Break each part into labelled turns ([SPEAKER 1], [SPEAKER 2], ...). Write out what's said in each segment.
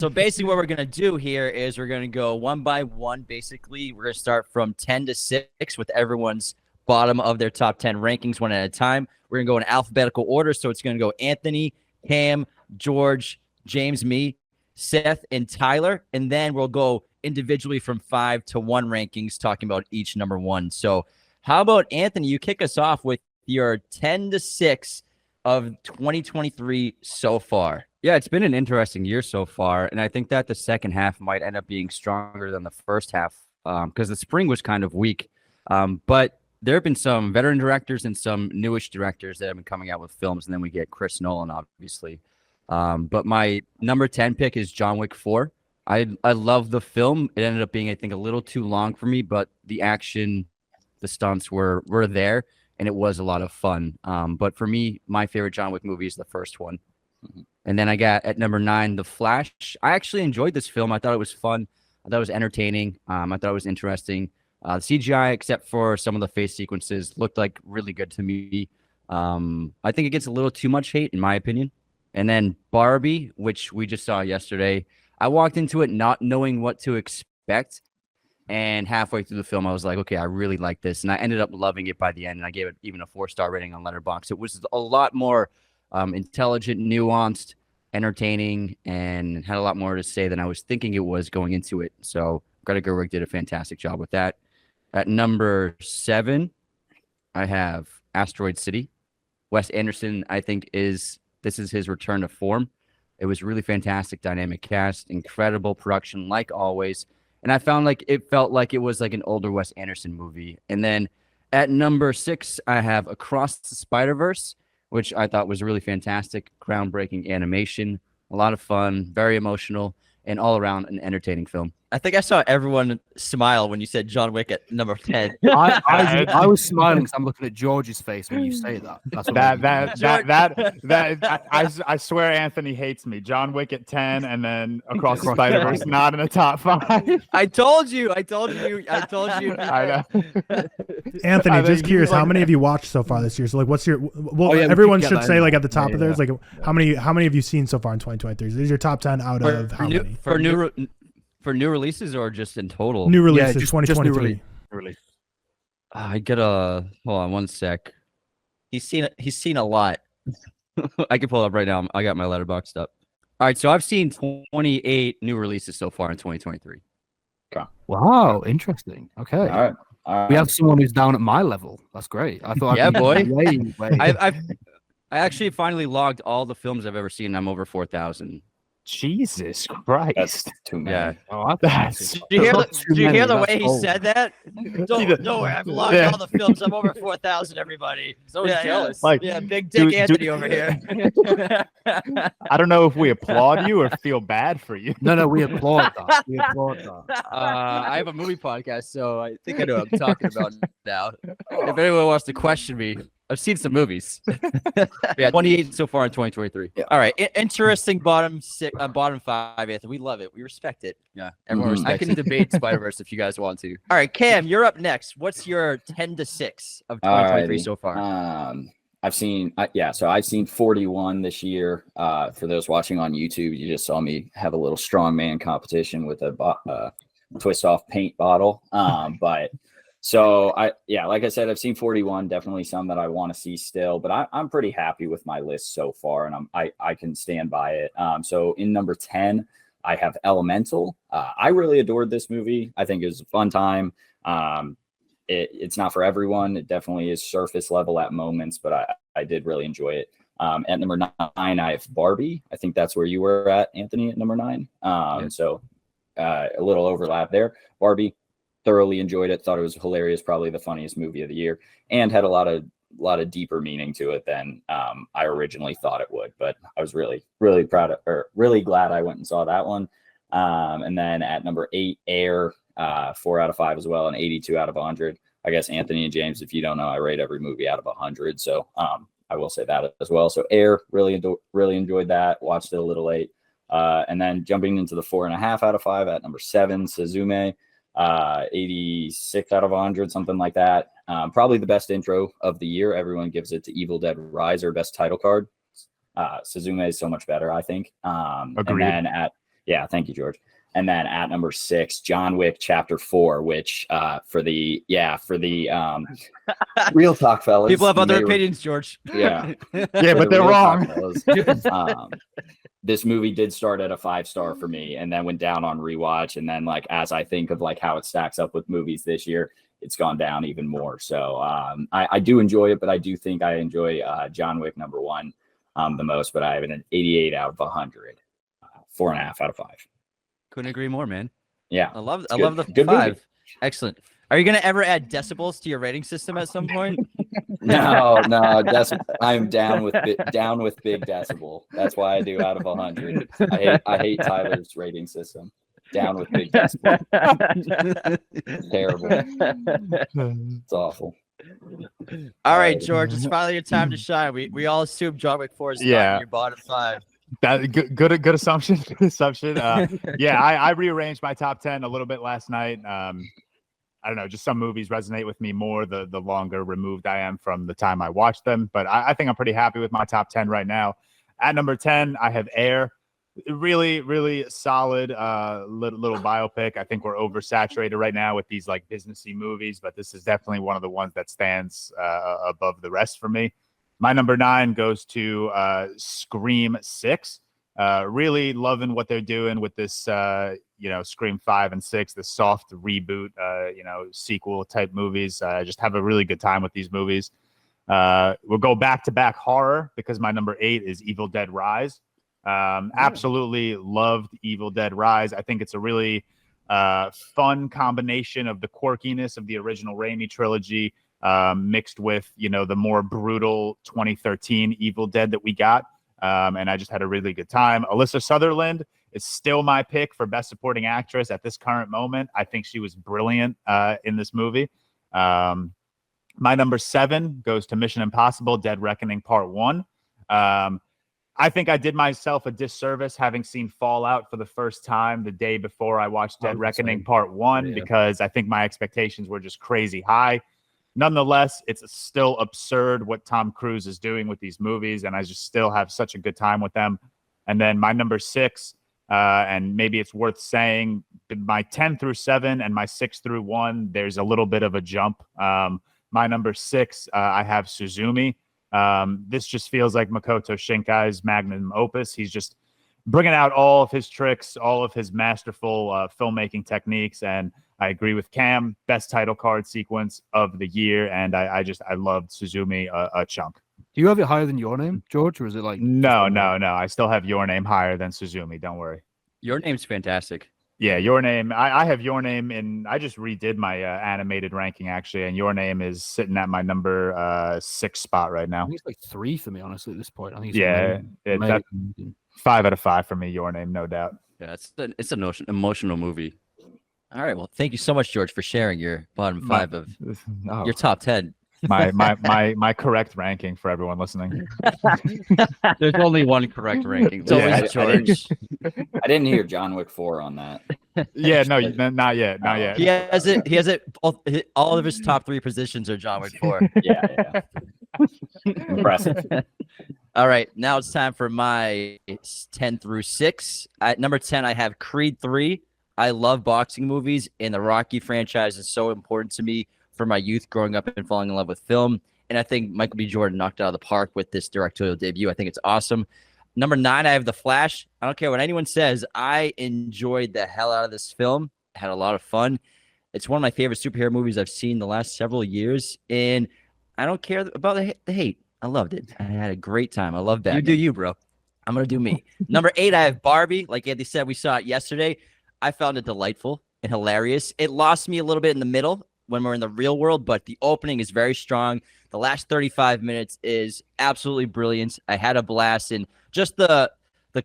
[SPEAKER 1] So basically what we're going to do here is we're going to go one by one. Basically, we're going to start from 10 to 6 with everyone's bottom of their top 10 rankings one at a time. We're going to go in alphabetical order. So it's going to go Anthony, Cam, George, James, me, Seth, and Tyler. And then we'll go individually from 5 to 1 rankings, talking about each number 1. So how about, Anthony, you kick us off with your 10 to 6 of 2023 so far.
[SPEAKER 2] Yeah, it's been an interesting year so far, and I think that the second half might end up being stronger than the first half because the spring was kind of weak. But there have been some veteran directors and some newish directors that have been coming out with films, and then we get Chris Nolan, obviously. But my number 10 pick is John Wick 4. I love the film. It ended up being, I think, a little too long for me, but the action, the stunts were there, and it was a lot of fun. But for me, my favorite John Wick movie is the first one. Mm-hmm. And then I got at number 9, The Flash. I actually enjoyed this film. I thought it was fun. I thought it was entertaining. I thought it was interesting. The CGI, except for some of the face sequences, looked like really good to me. I think it gets a little too much hate, in my opinion. And then Barbie, which we just saw yesterday. I walked into it not knowing what to expect. And halfway through the film, I was like, okay, I really like this. And I ended up loving it by the end. And I gave it even a 4-star rating on Letterboxd. It was a lot more intelligent, nuanced, entertaining, and had a lot more to say than I was thinking it was going into it. So Greta Gerwig did a fantastic job with that. At number 7, I have Asteroid City. Wes Anderson, I think, this is his return to form. It was really fantastic, dynamic cast, incredible production, like always. And I found like it felt like it was like an older Wes Anderson movie. And then at number 6, I have Across the Spider-Verse, which I thought was really fantastic, groundbreaking animation, a lot of fun, very emotional, and all around an entertaining film.
[SPEAKER 1] I think I saw everyone smile when you said John Wick at number 10.
[SPEAKER 3] I was smiling because I'm looking at George's face when you say that. That's what
[SPEAKER 4] I swear Anthony hates me. John Wick at 10, and then Across the Spider-Verse not in the top 5.
[SPEAKER 1] I told you. I
[SPEAKER 4] know.
[SPEAKER 5] Anthony, just curious, how many have you watched so far this year? So like, what's your? Well, everyone should say like at the top of theirs, like how many have you seen so far in 2023? These are your top 10 out of how many?
[SPEAKER 2] For new releases or just in total?
[SPEAKER 5] New releases, 2023.
[SPEAKER 3] Just new release.
[SPEAKER 2] I get hold on one sec.
[SPEAKER 1] He's seen a lot.
[SPEAKER 2] I can pull it up right now. I got my Letterboxd up. All right, so I've seen 28 new releases so far in 2023.
[SPEAKER 3] Okay. Wow, interesting. Okay.
[SPEAKER 4] All right.
[SPEAKER 3] We have someone who's down at my level. That's great. I thought,
[SPEAKER 2] yeah, boy.
[SPEAKER 3] Way.
[SPEAKER 2] I actually finally logged all the films I've ever seen. I'm over 4,000.
[SPEAKER 4] Jesus Christ.
[SPEAKER 6] That's too many.
[SPEAKER 2] Yeah.
[SPEAKER 3] Oh,
[SPEAKER 1] Did you hear the way he said that? Don't worry, I've logged all the films. I'm over 4,000, everybody. So jealous.
[SPEAKER 4] Like,
[SPEAKER 1] Big Dick Anthony over here.
[SPEAKER 4] I don't know if we applaud you or feel bad for you.
[SPEAKER 3] No, we applaud that. We applaud that.
[SPEAKER 2] I have a movie podcast, so I think I know what I'm talking about now. If anyone wants to question me, I've seen some movies. Yeah, 28 so far in 2023.
[SPEAKER 1] All right, interesting bottom 5, Anthony. We love it. We respect it.
[SPEAKER 2] Yeah,
[SPEAKER 1] everyone respects
[SPEAKER 2] I can
[SPEAKER 1] it.
[SPEAKER 2] debate Spider-Verse if you guys want to.
[SPEAKER 1] All right, Cam, you're up next. What's your 10 to 6 of 2023 so far?
[SPEAKER 6] I've seen 41 this year. For those watching on YouTube, you just saw me have a little strongman competition with a twist off paint bottle. But so like I said, I've seen 41, definitely some that I want to see still, but I'm pretty happy with my list so far, and I can stand by it. So in number 10, I have Elemental. I really adored this movie. I think it was a fun time. It's not for everyone. It definitely is surface level at moments, but I did really enjoy it. At number 9, I have Barbie. I think that's where you were at, Anthony, at number 9. So a little overlap there. Barbie, thoroughly enjoyed it. Thought it was hilarious. Probably the funniest movie of the year, and had a lot of deeper meaning to it than I originally thought it would. But I was really really glad I went and saw that one. And then at number 8, Air, 4 out of 5 as well, and 82 out of 100. I guess Anthony and James, if you don't know, I rate every movie out of 100. So I will say that as well. So Air, really enjoyed that. Watched it a little late. And then jumping into the 4.5 out of 5 at number 7, Suzume, 86 out of 100, something like that. Probably the best intro of the year. Everyone gives it to Evil Dead Rise, or best title card. Suzume is so much better, I think.
[SPEAKER 4] Agreed.
[SPEAKER 6] And then Yeah, thank you, George. And then at number 6, John Wick Chapter 4, which for the Real Talk fellas.
[SPEAKER 1] People have other opinions, George.
[SPEAKER 6] Yeah.
[SPEAKER 4] Yeah, but they're wrong.
[SPEAKER 6] This movie did start at a 5-star for me and then went down on rewatch. And then like, as I think of like how it stacks up with movies this year, it's gone down even more. So I do enjoy it, but I do think I enjoy John Wick number 1 the most, but I have an 88 out of 100, 4.5 out of 5.
[SPEAKER 2] Couldn't agree more, man.
[SPEAKER 6] Yeah.
[SPEAKER 1] I love the
[SPEAKER 6] Good
[SPEAKER 1] 5.
[SPEAKER 6] movie.
[SPEAKER 1] Excellent. Are you going to ever add decibels to your rating system at some point?
[SPEAKER 6] No. I'm down with big decibel. That's why I do out of 100. I hate Tyler's rating system. Down with big decibel. Terrible. It's awful.
[SPEAKER 1] All right, George, it's finally your time to shine. We all assume John Wick 4 is not in your bottom 5.
[SPEAKER 4] That good assumption. Good assumption. I rearranged my top 10 a little bit last night. I don't know, just some movies resonate with me more the longer removed I am from the time I watched them. But I think I'm pretty happy with my top 10 right now. At number 10, I have Air. Really, really solid little biopic. I think we're oversaturated right now with these like businessy movies, but this is definitely one of the ones that stands above the rest for me. My number 9 goes to Scream 6. Really loving what they're doing with this, Scream 5 and 6, the soft reboot, sequel type movies. Just have a really good time with these movies. We'll go back to back horror because my number 8 is Evil Dead Rise. Absolutely loved Evil Dead Rise. I think it's a really fun combination of the quirkiness of the original Raimi trilogy mixed with, the more brutal 2013 Evil Dead that we got. And I just had a really good time. Alyssa Sutherland is still my pick for Best Supporting Actress at this current moment. I think she was brilliant in this movie. My number 7 goes to Mission Impossible Dead Reckoning Part 1. I think I did myself a disservice having seen Fallout for the first time the day before I watched Dead Reckoning Part 1 because I think my expectations were just crazy high. Nonetheless, it's still absurd what Tom Cruise is doing with these movies, and I just still have such a good time with them. And then my number 6, and maybe it's worth saying, my 10 through 7 and my 6 through 1, there's a little bit of a jump. My number 6, I have Suzumi. This just feels like Makoto Shinkai's magnum opus. He's just bringing out all of his tricks, all of his masterful filmmaking techniques, and I agree with Cam. Best title card sequence of the year, and I loved Suzumi a chunk.
[SPEAKER 3] Do you have it higher than Your Name, George, or is it like?
[SPEAKER 4] No. I still have Your Name higher than Suzumi. Don't worry.
[SPEAKER 2] Your Name's fantastic.
[SPEAKER 4] Yeah, Your Name. I have Your Name, and I just redid my animated ranking actually, and Your Name is sitting at my number 6 spot right now.
[SPEAKER 3] I think it's like 3 for me, honestly, at this point. I think
[SPEAKER 4] it's 5 out of 5 for me. Your Name, no doubt.
[SPEAKER 2] Yeah, it's an emotional movie.
[SPEAKER 1] All right. Well, thank you so much, George, for sharing your bottom 5 of your top 10.
[SPEAKER 4] My correct ranking for everyone listening.
[SPEAKER 2] There's only one correct ranking.
[SPEAKER 1] It's always George.
[SPEAKER 6] I didn't hear John Wick 4 on that.
[SPEAKER 4] Yeah, no, not yet.
[SPEAKER 1] He has it. All of his top 3 positions are John Wick 4.
[SPEAKER 6] Yeah. Impressive.
[SPEAKER 1] All right. Now it's time for my 10 through 6. At number 10, I have Creed 3. I love boxing movies, and the Rocky franchise is so important to me for my youth growing up and falling in love with film. And I think Michael B. Jordan knocked it out of the park with this directorial debut. I think it's awesome. Number 9, I have The Flash. I don't care what anyone says. I enjoyed the hell out of this film. I had a lot of fun. It's one of my favorite superhero movies I've seen the last several years. And I don't care about the hate. I loved it. I had a great time. I love Batman.
[SPEAKER 2] You do you, bro.
[SPEAKER 1] I'm going to do me. Number 8, I have Barbie. Like Andy said, we saw it yesterday. I found it delightful and hilarious. It lost me a little bit in the middle when we're in the real world, but the opening is very strong. The last 35 minutes is absolutely brilliant. I had a blast, and just the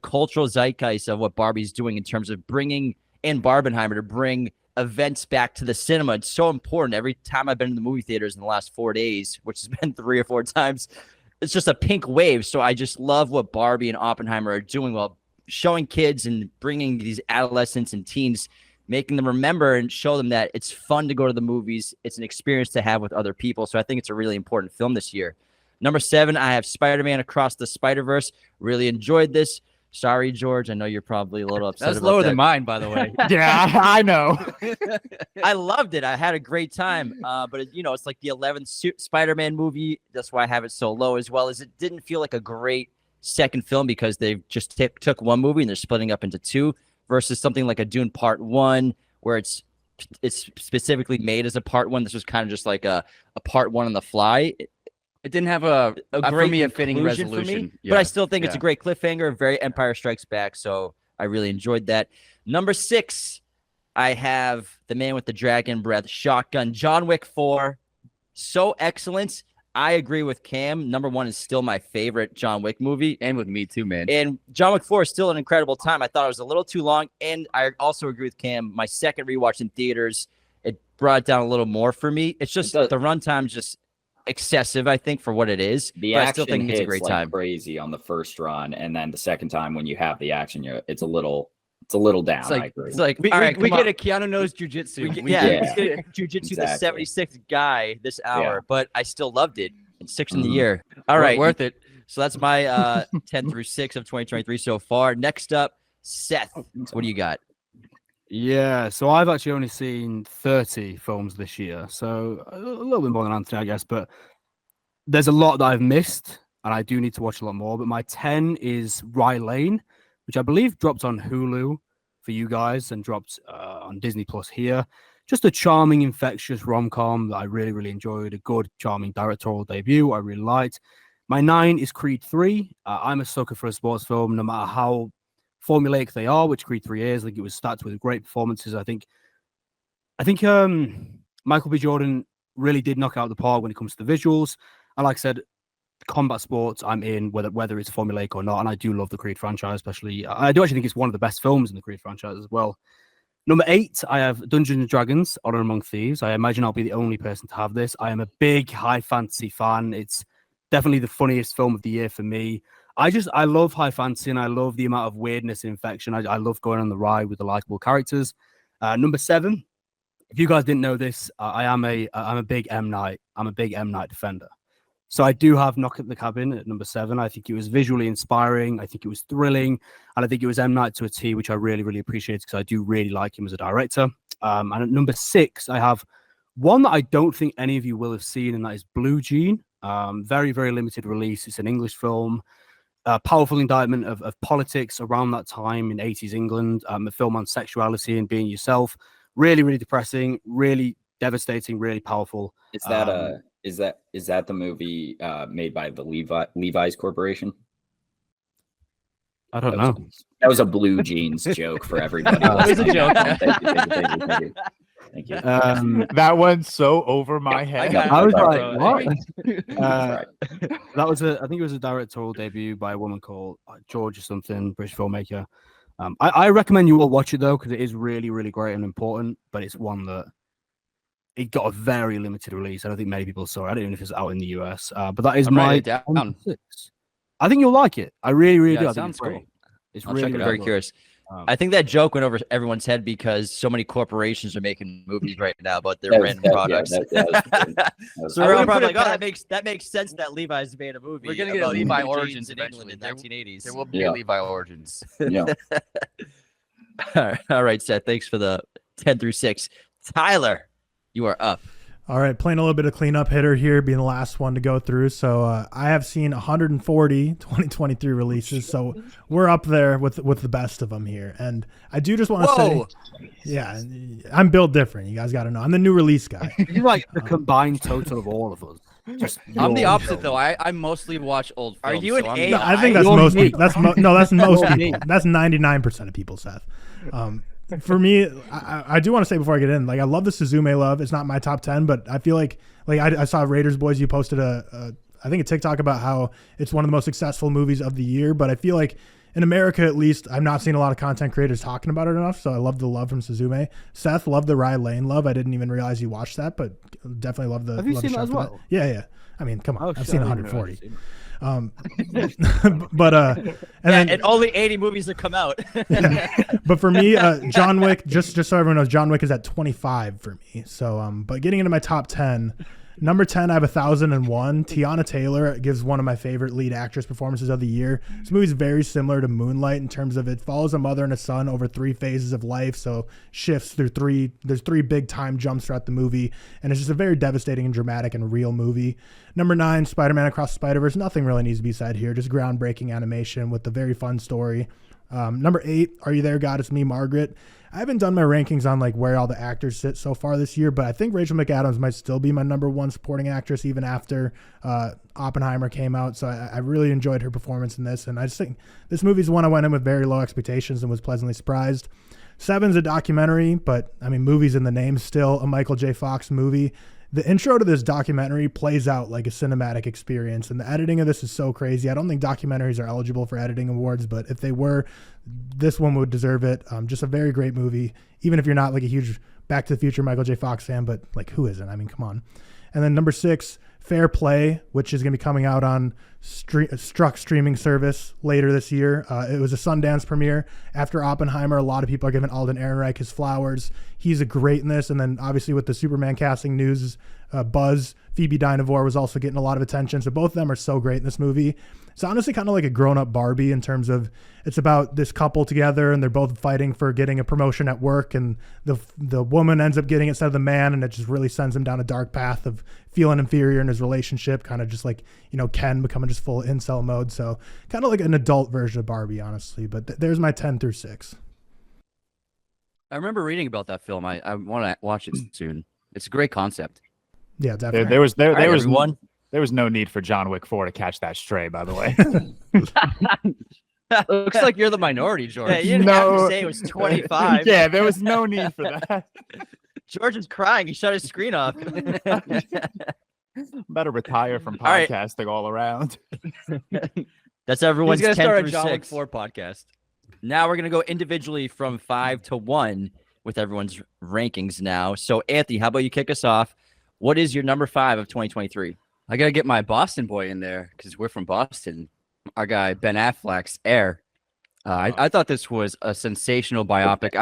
[SPEAKER 1] cultural zeitgeist of what Barbie's doing in terms of bringing in Barbenheimer to bring events back to the cinema. It's so important. Every time I've been in the movie theaters in the last 4 days, which has been 3 or 4 times, it's just a pink wave. So I just love what Barbie and Oppenheimer are doing while showing kids and bringing these adolescents and teens, making them remember and show them that it's fun to go to the movies. It's an experience to have with other people. So I think it's a really important film this year. Number 7, I have Spider-Man Across the Spider-Verse. Really enjoyed this. Sorry, George. I know you're probably a little upset.
[SPEAKER 2] That's
[SPEAKER 1] about
[SPEAKER 2] lower
[SPEAKER 1] that.
[SPEAKER 2] than mine, by the way.
[SPEAKER 4] Yeah, I know.
[SPEAKER 1] I loved it. I had a great time. But it's like the 11th Spider-Man movie. That's why I have it so low, as well as it didn't feel like a great second film because they just took one movie and they're splitting up into two, versus something like a Dune Part 1 where it's specifically made as a Part 1. This was kind of just like a Part 1 on the fly.
[SPEAKER 2] It didn't have a
[SPEAKER 1] great
[SPEAKER 2] for me a fitting
[SPEAKER 1] conclusion
[SPEAKER 2] resolution,
[SPEAKER 1] for me, but I still think it's a great cliffhanger. Very Empire Strikes Back, so I really enjoyed that. Number 6, I have The Man with the Dragon Breath, Shotgun, John Wick 4. So excellent. I agree with Cam. Number 1 is still my favorite John Wick movie,
[SPEAKER 2] and with me too, man.
[SPEAKER 1] And John Wick 4 is still an incredible time. I thought it was a little too long, and I also agree with Cam. My second rewatch in theaters, it brought it down a little more for me. It's just the runtime's just excessive, I think, for what it is.
[SPEAKER 6] The
[SPEAKER 1] but
[SPEAKER 6] action
[SPEAKER 1] I still think it's a great
[SPEAKER 6] like
[SPEAKER 1] time.
[SPEAKER 6] Crazy on the first run, and then the second time when you have the action, it's a little down.
[SPEAKER 1] It's like,
[SPEAKER 6] I agree.
[SPEAKER 1] It's like
[SPEAKER 2] we get a Keanu knows jujitsu.
[SPEAKER 1] We get a jujitsu
[SPEAKER 6] Exactly.
[SPEAKER 1] the 76th guy this hour,
[SPEAKER 6] Yeah.
[SPEAKER 1] but I still loved it. It's 6th in the year. All right,
[SPEAKER 2] worth it.
[SPEAKER 1] So that's my 10 through 6 of 2023 so far. Next up, Seth. What do you got?
[SPEAKER 3] Yeah, so I've actually only seen 30 films this year, so a little bit more than Anthony, I guess, but there's a lot that I've missed, and I do need to watch a lot more. But my 10 is Rye Lane, which I believe dropped on Hulu for you guys and dropped on Disney Plus here. Just a charming, infectious rom-com that I really, really enjoyed. A good, charming directorial debut I really liked. My 9 is Creed 3. I'm a sucker for a sports film, no matter how formulaic they are, which Creed 3 is. I think it was stacked with great performances. I think Michael B. Jordan really did knock out the park when it comes to the visuals. And like I said, combat sports, I'm in, whether it's formulaic or not. And I do love the Creed franchise, especially. I do actually think it's one of the best films in the Creed franchise as well. Number 8, I have Dungeons and Dragons: Honor Among Thieves. I imagine I'll be the only person to have this. I am a big high fantasy fan. It's definitely the funniest film of the year for me. I love high fantasy, and I love the amount of weirdness and infection. I love going on the ride with the likable characters. Number 7, if you guys didn't know this, I'm a big M. Night. I'm a big M. Night defender. So I do have Knock at the Cabin at number 7. I think it was visually inspiring. I think it was thrilling. And I think it was M. Night to a T, which I really, really appreciate because I do really like him as a director. And at number 6, I have one that I don't think any of you will have seen, and that is Blue Jean. Very, very limited release. It's an English film. Powerful indictment of politics around that time in 80s England. A film on sexuality and being yourself. Really, really depressing. Really devastating. Really powerful.
[SPEAKER 6] Is that the movie made by the Levi's Corporation?
[SPEAKER 3] I don't know.
[SPEAKER 6] That was a Blue Jeans joke for everybody.
[SPEAKER 2] It was a joke.
[SPEAKER 6] Thank you.
[SPEAKER 4] That one's so over my head.
[SPEAKER 3] I was like, what?
[SPEAKER 6] Right.
[SPEAKER 3] I think it was a directorial debut by a woman called George or something, British filmmaker. I recommend you all watch it though, because it is really, really great and important, but it's one that it got a very limited release. I don't think many people saw it. I don't even know if it's out in the US. But that is my
[SPEAKER 2] down.
[SPEAKER 3] 6. I think you'll like it. I really, really do. I think
[SPEAKER 2] Sounds
[SPEAKER 3] it's great.
[SPEAKER 2] cool.
[SPEAKER 3] It's
[SPEAKER 1] I'll
[SPEAKER 3] really,
[SPEAKER 1] check it.
[SPEAKER 3] really
[SPEAKER 1] Very
[SPEAKER 3] good.
[SPEAKER 1] curious. I think that joke went over everyone's head because so many corporations are making movies right now about their random products. So we're all probably like, oh, that makes sense that Levi's made a movie.
[SPEAKER 2] We're gonna get a
[SPEAKER 1] about
[SPEAKER 2] Levi
[SPEAKER 1] jeans
[SPEAKER 2] Origins
[SPEAKER 1] in England in
[SPEAKER 2] eventually.
[SPEAKER 1] 1980s.
[SPEAKER 2] There will be a Levi Origins.
[SPEAKER 6] Yeah.
[SPEAKER 1] All right, Seth. Thanks for the 10 through 6. Tyler, you are up.
[SPEAKER 5] All right, playing a little bit of cleanup hitter here, being the last one to go through. So I have seen 140 2023 releases, so we're up there with the best of them here. And I do just want to say, yeah, I'm built different. You guys got to know. I'm the new release guy.
[SPEAKER 3] You're like the combined total of all of us.
[SPEAKER 2] I'm the opposite though. I mostly watch old films.
[SPEAKER 1] Are you an
[SPEAKER 2] I'm
[SPEAKER 1] AI?
[SPEAKER 5] I think that's
[SPEAKER 3] You're
[SPEAKER 5] most
[SPEAKER 3] me.
[SPEAKER 5] people. That's most people. That's 99% of people, Seth. For me, I do want to say before I get in, like, I love the Suzume love. It's not my top 10, but I feel like I saw Raiders Boys. You posted I think a TikTok about how it's one of the most successful movies of the year. But I feel like in America, at least, I'm not seeing a lot of content creators talking about it enough. So I love the love from Suzume. Seth, love the Rye Lane love. I didn't even realize you watched that, but definitely love the.
[SPEAKER 3] Have you
[SPEAKER 5] love
[SPEAKER 3] seen
[SPEAKER 5] the
[SPEAKER 3] that as
[SPEAKER 5] show for
[SPEAKER 3] well?
[SPEAKER 5] Yeah. I mean, come on, I've seen 140.
[SPEAKER 1] And only 80 movies that come out.
[SPEAKER 5] But for me, John Wick, just so everyone knows, John Wick is at 25 for me. So, but getting into my top 10, Number 10, I have 1001. Tiana Taylor gives one of my favorite lead actress performances of the year. This movie is very similar to Moonlight in terms of it follows a mother and a son over 3 phases of life. So shifts through there's 3 big time jumps throughout the movie. And it's just a very devastating and dramatic and real movie. Number 9, Spider-Man Across the Spider-Verse. Nothing really needs to be said here. Just groundbreaking animation with a very fun story. Number 8, Are You There, God? It's Me, Margaret. I haven't done my rankings on like where all the actors sit so far this year, but I think Rachel McAdams might still be my number 1 supporting actress even after Oppenheimer came out. So I really enjoyed her performance in this, and I just think this movie's one I went in with very low expectations and was pleasantly surprised. 7's a documentary, but I mean, movie's in the name still, a Michael J. Fox movie. The intro to this documentary plays out like a cinematic experience, and the editing of this is so crazy. I don't think documentaries are eligible for editing awards, but if they were, this one would deserve it. Just a very great movie, even if you're not like a huge Back to the Future Michael J. Fox fan, but like who isn't? I mean, come on. And then number 6, Fair Play, which is going to be coming out on Struck streaming service later this year. It was a Sundance premiere. After Oppenheimer, a lot of people are giving Alden Ehrenreich his flowers. He's a great in this. And then obviously with the Superman casting news buzz, Phoebe Dynevor was also getting a lot of attention. So both of them are so great in this movie. It's honestly kind of like a grown-up Barbie in terms of it's about this couple together and they're both fighting for getting a promotion at work, and the woman ends up getting it instead of the man, and it just really sends him down a dark path of feeling inferior in his relationship, kind of just like, you know, Ken becoming just full incel mode. So kind of like an adult version of Barbie, honestly. But there's my 10 through 6.
[SPEAKER 2] I remember reading about that film. I want to watch it soon. It's a great concept.
[SPEAKER 5] Yeah, definitely.
[SPEAKER 4] There was no need for John Wick 4 to catch that stray, by the way.
[SPEAKER 2] Looks like you're the minority, George.
[SPEAKER 1] Yeah, you didn't have to say it was 25.
[SPEAKER 4] Yeah, there was no need for that.
[SPEAKER 1] George is crying. He shut his screen off.
[SPEAKER 4] Better retire from podcasting all around.
[SPEAKER 1] That's everyone's
[SPEAKER 2] He's
[SPEAKER 1] 10
[SPEAKER 2] gonna start a
[SPEAKER 1] through
[SPEAKER 2] John Wick
[SPEAKER 1] 6.
[SPEAKER 2] 4 podcast.
[SPEAKER 1] Now we're going to go individually from 5 to 1 with everyone's rankings now. So, Anthony, how about you kick us off? What is your number 5 of 2023?
[SPEAKER 2] I got to get my Boston boy in there because we're from Boston. Our guy, Ben Affleck's Air. I thought this was a sensational biopic.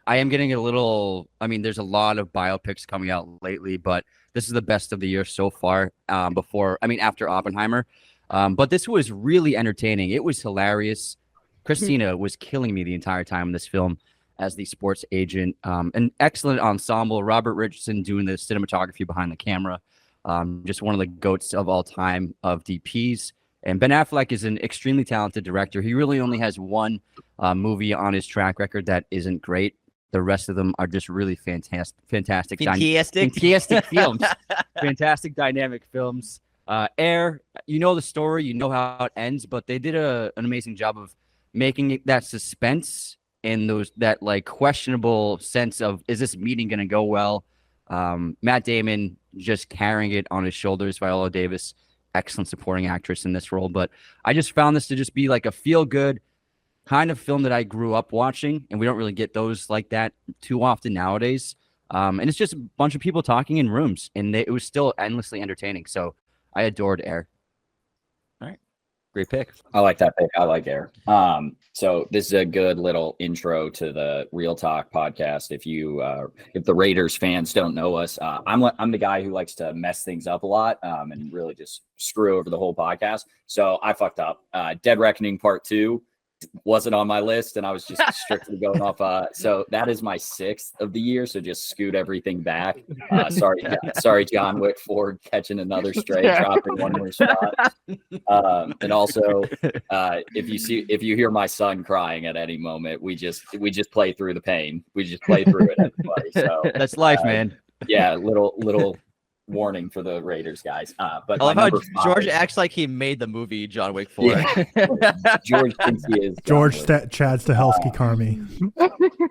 [SPEAKER 2] I am getting a little, I mean, there's a lot of biopics coming out lately, but this is the best of the year so far after Oppenheimer. But this was really entertaining. It was hilarious. Christina was killing me the entire time in this film as the sports agent. An excellent ensemble. Robert Richardson doing the cinematography behind the camera. Just one of the GOATs of all time of DPs. And Ben Affleck is an extremely talented director. He really only has one movie on his track record that isn't great. The rest of them are just really fantastic films. Fantastic dynamic films. Air, you know the story, you know how it ends, but they did an amazing job of making it that suspense and that like questionable sense of, is this meeting going to go well? Matt Damon just carrying it on his shoulders. Viola Davis, excellent supporting actress in this role. But I just found this to just be like a feel-good kind of film that I grew up watching, and we don't really get those like that too often nowadays. And it's just a bunch of people talking in rooms, and it was still endlessly entertaining. So I adored Air.
[SPEAKER 1] All right. Great pick.
[SPEAKER 6] I like that pick. I like Air. So this is a good little intro to the ReelTok podcast. If the Raiders fans don't know us, I'm the guy who likes to mess things up a lot and really just screw over the whole podcast. So I fucked up. Dead Reckoning Part 2 wasn't on my list, and I was just strictly going off. So that is my 6th of the year. So just scoot everything back. Sorry, John Wick 4 catching another stray, dropping one more spot. And also, if you hear my son crying at any moment, we just play through the pain. We just play through it, everybody. So
[SPEAKER 2] that's life, man.
[SPEAKER 6] Yeah, little warning for the Raiders guys. But
[SPEAKER 1] I love how George acts like he made the movie John Wick 4.
[SPEAKER 6] Yeah. George thinks he is.
[SPEAKER 5] Chad Stahelski, Carmi.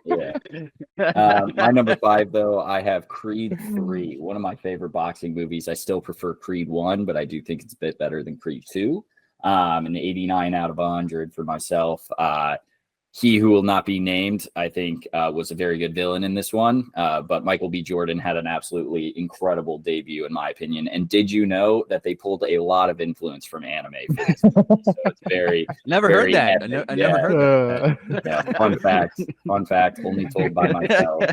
[SPEAKER 6] Yeah. My number 5, though, I have Creed 3, one of my favorite boxing movies. I still prefer Creed 1, but I do think it's a bit better than Creed 2. An 89 out of 100 for myself. He Who Will Not Be Named, I think, was a very good villain in this one. But Michael B. Jordan had an absolutely incredible debut, in my opinion. And did you know that they pulled a lot of influence from anime for this movie? So it's very
[SPEAKER 2] never
[SPEAKER 6] very
[SPEAKER 2] heard that.
[SPEAKER 6] epic.
[SPEAKER 2] I never heard that.
[SPEAKER 6] Yeah, fun fact, only told by myself.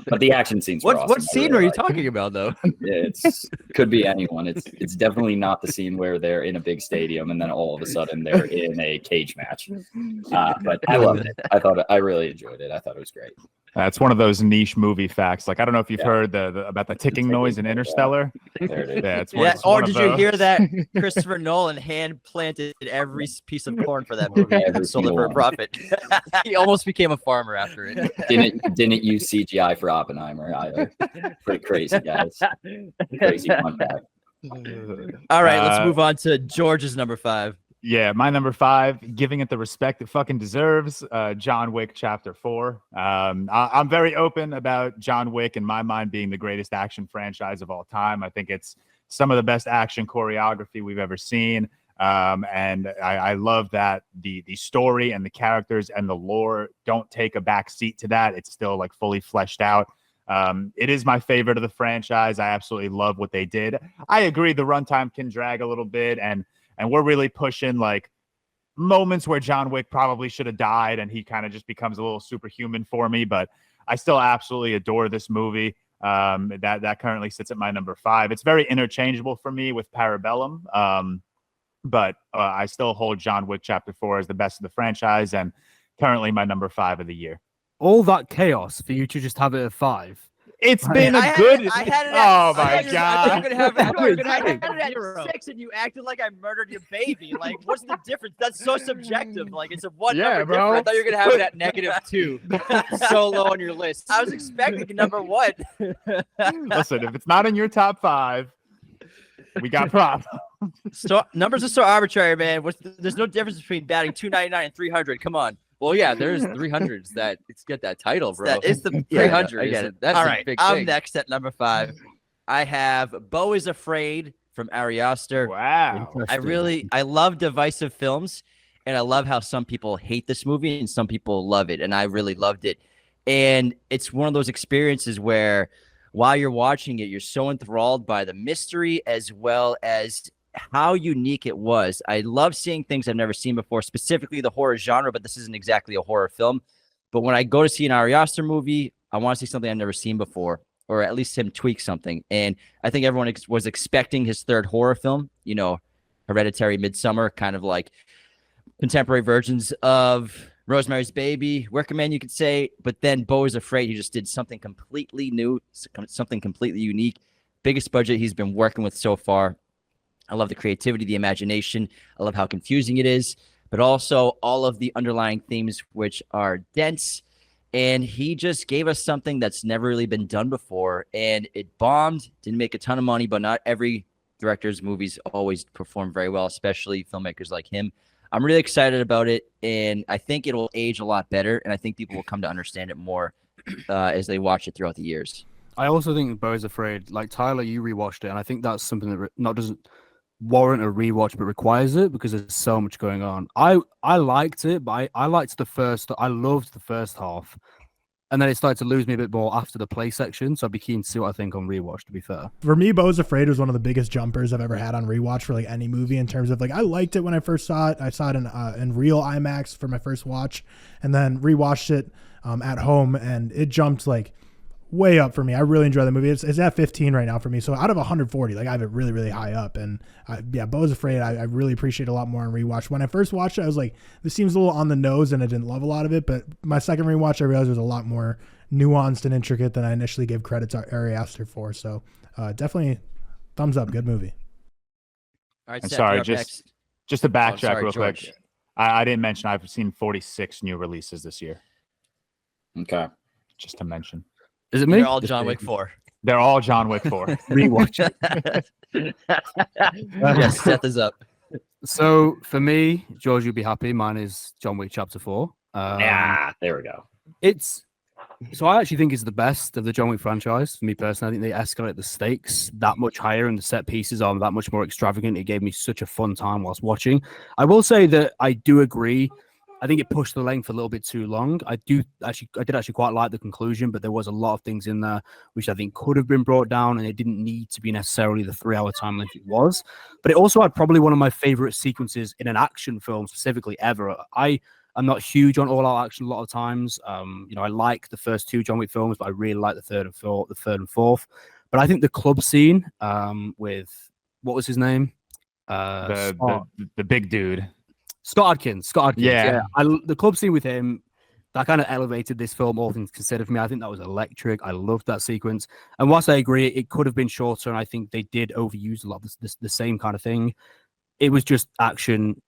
[SPEAKER 6] But the action scenes were awesome.
[SPEAKER 2] What scene were you talking about, though?
[SPEAKER 6] It's Could be anyone. It's definitely not the scene where they're in a big stadium and then all of a sudden they're in a cage match. But I loved it. I really enjoyed it. I thought it was great.
[SPEAKER 4] That's one of those niche movie facts. Like, I don't know if you've heard about the ticking noise in Interstellar.
[SPEAKER 6] There it is.
[SPEAKER 4] Yeah, it's
[SPEAKER 1] Yeah.
[SPEAKER 4] it's
[SPEAKER 1] Or
[SPEAKER 4] of
[SPEAKER 1] did you hear
[SPEAKER 4] those.
[SPEAKER 1] that Christopher Nolan hand planted every piece of corn for that movie
[SPEAKER 6] Every
[SPEAKER 1] and sold it
[SPEAKER 6] single
[SPEAKER 1] for a
[SPEAKER 6] one.
[SPEAKER 1] profit? He almost became a farmer after it.
[SPEAKER 6] Didn't use CGI for Oppenheimer either. Pretty crazy, guys. Crazy fun fact.
[SPEAKER 1] All right, let's move on to George's number 5.
[SPEAKER 4] Yeah, my number 5, giving it the respect it fucking deserves. John Wick Chapter 4. I'm very open about John Wick in my mind being the greatest action franchise of all time. I think it's some of the best action choreography we've ever seen. And I love that the story and the characters and the lore don't take a back seat to that. It's still like fully fleshed out. It is my favorite of the franchise. I absolutely love what they did. I agree the runtime can drag a little bit, and we're really pushing like moments where John Wick probably should have died and he kind of just becomes a little superhuman for me, but I still absolutely adore this movie. That currently sits at my number 5. It's very interchangeable for me with Parabellum. But I still hold John Wick Chapter 4 as the best of the franchise and currently my number 5 of the year.
[SPEAKER 3] All that chaos for you to just have it at 5.
[SPEAKER 4] It's been
[SPEAKER 1] I
[SPEAKER 4] a good.
[SPEAKER 1] had it at,
[SPEAKER 4] Oh
[SPEAKER 1] I
[SPEAKER 4] my
[SPEAKER 1] had it- I
[SPEAKER 4] god!
[SPEAKER 1] thought you were gonna have it, I
[SPEAKER 3] You're
[SPEAKER 1] had it
[SPEAKER 3] kidding.
[SPEAKER 1] at 6, and you acted like I murdered your baby. Like, what's the difference? That's so subjective. Like, it's a one
[SPEAKER 4] Yeah,
[SPEAKER 1] number
[SPEAKER 4] bro.
[SPEAKER 1] difference. I thought you were gonna have it at -2. So low on your list. I was expecting number 1.
[SPEAKER 4] Listen, if it's not in your top 5, we got problems.
[SPEAKER 1] So numbers are so arbitrary, man. There's no difference between batting 299 and 300. Come on.
[SPEAKER 2] Well, yeah, there's 300s that it's get that title, bro.
[SPEAKER 1] That is the
[SPEAKER 2] 300.
[SPEAKER 1] I get it.
[SPEAKER 2] That's
[SPEAKER 1] All
[SPEAKER 2] a
[SPEAKER 1] right,
[SPEAKER 2] big
[SPEAKER 1] I'm
[SPEAKER 2] thing.
[SPEAKER 1] next at number 5. I have Beau is Afraid from Ari Aster.
[SPEAKER 4] Wow.
[SPEAKER 1] I love divisive films, and I love how some people hate this movie and some people love it, and I really loved it. And it's one of those experiences where while you're watching it, you're so enthralled by the mystery as well as how unique it was. I love seeing things I've never seen before, specifically the horror genre, but this isn't exactly a horror film. But when I go to see an Ari Aster movie, I want to see something I've never seen before, or at least him tweak something. And I think everyone was expecting his third horror film, Hereditary, Midsummer, kind of like contemporary versions of Rosemary's Baby, Wicker Man, you could say. But then Beau is Afraid, he just did something completely new, something completely unique. Biggest budget he's been working with so far. I love the creativity, the imagination. I love how confusing it is, but also all of the underlying themes, which are dense. And he just gave us something that's never really been done before. And it bombed, didn't make a ton of money, but not every director's movies always perform very well, especially filmmakers like him. I'm really excited about it, and I think it'll age a lot better, and I think people will come to understand it more as they watch it throughout the years.
[SPEAKER 3] I also think Beau is Afraid, like Tyler, you rewatched it, and I think that's something that not doesn't warrant a rewatch, but requires it because there's so much going on. I liked it, but I liked I loved the first half, and then it started to lose me a bit more after the play section. So I'd be keen to see what I think on rewatch, to be fair.
[SPEAKER 5] For me, Beau is Afraid was one of the biggest jumpers I've ever had on rewatch for like any movie in terms of like, I liked it when I first saw it. I saw it in real IMAX for my first watch and then rewatched it at home, and it jumped like way up for me. I really enjoy the movie. It's at 15 right now for me. So out of 140, like I have it really, really high up. And Beau is Afraid, I really appreciate a lot more on rewatch. When I first watched it, I was like, this seems a little on the nose and I didn't love a lot of it. But my second rewatch, I realized it was a lot more nuanced and intricate than I initially gave credit to Ari Aster for. So definitely thumbs up. Good movie.
[SPEAKER 1] All right,
[SPEAKER 4] I'm
[SPEAKER 1] Seth,
[SPEAKER 4] sorry,
[SPEAKER 1] you're up
[SPEAKER 4] just
[SPEAKER 1] next.
[SPEAKER 4] to backtrack
[SPEAKER 1] sorry,
[SPEAKER 4] real
[SPEAKER 1] George.
[SPEAKER 4] quick. I didn't mention I've seen 46 new releases this year.
[SPEAKER 6] Okay.
[SPEAKER 4] Just to mention.
[SPEAKER 3] Is it me?
[SPEAKER 1] They're all John Wick 4.
[SPEAKER 4] They're all John Wick 4.
[SPEAKER 3] Rewatch it.
[SPEAKER 1] Yes, Seth is up.
[SPEAKER 3] So for me, George, you'll be happy. Mine is John Wick Chapter 4.
[SPEAKER 6] There we go.
[SPEAKER 3] So I actually think it's the best of the John Wick franchise. For me personally, I think they escalate the stakes that much higher and the set pieces are that much more extravagant. It gave me such a fun time whilst watching. I will say that I do agree. I think it pushed the length a little bit too long. I did actually quite like the conclusion, but there was a lot of things in there which I think could have been brought down, and it didn't need to be necessarily the 3-hour time length it was. But it also had probably one of my favorite sequences in an action film specifically ever. I'm not huge on all-out action a lot of times. I like the first 2 John Wick films, but I really like the third and fourth. But I think the club scene with what was his name?
[SPEAKER 4] The big dude.
[SPEAKER 3] Scott Adkins.
[SPEAKER 4] Yeah.
[SPEAKER 3] The club scene with him, that kind of elevated this film, all things considered, for me. I think that was electric. I loved that sequence. And whilst I agree, it could have been shorter, and I think they did overuse a lot of the same kind of thing. It was just action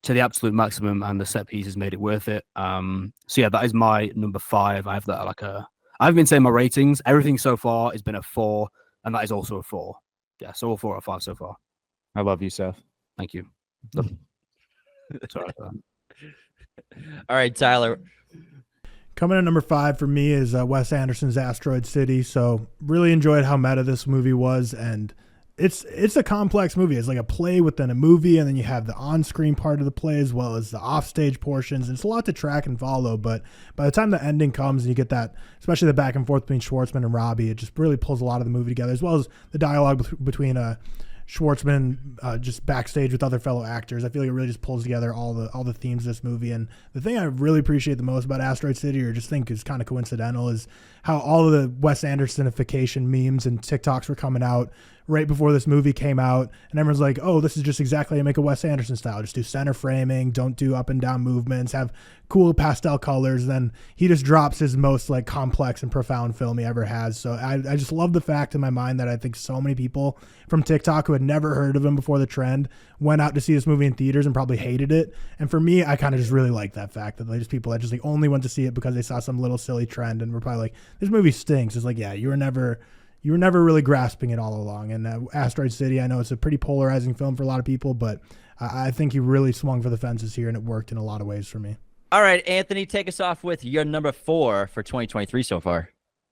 [SPEAKER 3] to the absolute maximum, and the set pieces made it worth it. So yeah, that is my number 5. I have that I haven't been saying my ratings. Everything so far has been a 4, and that is also a 4. Yeah, so all 4 out of 5 so far.
[SPEAKER 4] I love you, Seth.
[SPEAKER 3] Thank you. Sorry for that.
[SPEAKER 1] All right, Tyler.
[SPEAKER 5] Coming in number 5 for me is Wes Anderson's Asteroid City. So really enjoyed how meta this movie was, and it's a complex movie. It's like a play within a movie, and then you have the on-screen part of the play as well as the off-stage portions. And it's a lot to track and follow, but by the time the ending comes and you get that, especially the back and forth between Schwartzman and Robbie, it just really pulls a lot of the movie together, as well as the dialogue between Schwartzman just backstage with other fellow actors. I feel like it really just pulls together all the themes of this movie. And the thing I really appreciate the most about Asteroid City, or just think is kind of coincidental, is how all of the Wes Andersonification memes and TikToks were coming out right before this movie came out, and everyone's like, oh, this is just exactly how you make a Wes Anderson style. Just do center framing, don't do up and down movements, have cool pastel colors. Then he just drops his most like complex and profound film he ever has. So I just love the fact in my mind that I think so many people from TikTok who had never heard of him before the trend went out to see this movie in theaters and probably hated it. And for me, I kind of just really like that fact that just people that just like only went to see it because they saw some little silly trend and were probably like, this movie stinks. It's like, yeah, you were never really grasping it all along. And Asteroid City, I know it's a pretty polarizing film for a lot of people, but I think he really swung for the fences here, and it worked in a lot of ways for me.
[SPEAKER 1] All right, Anthony, take us off with your number 4 for 2023 so far.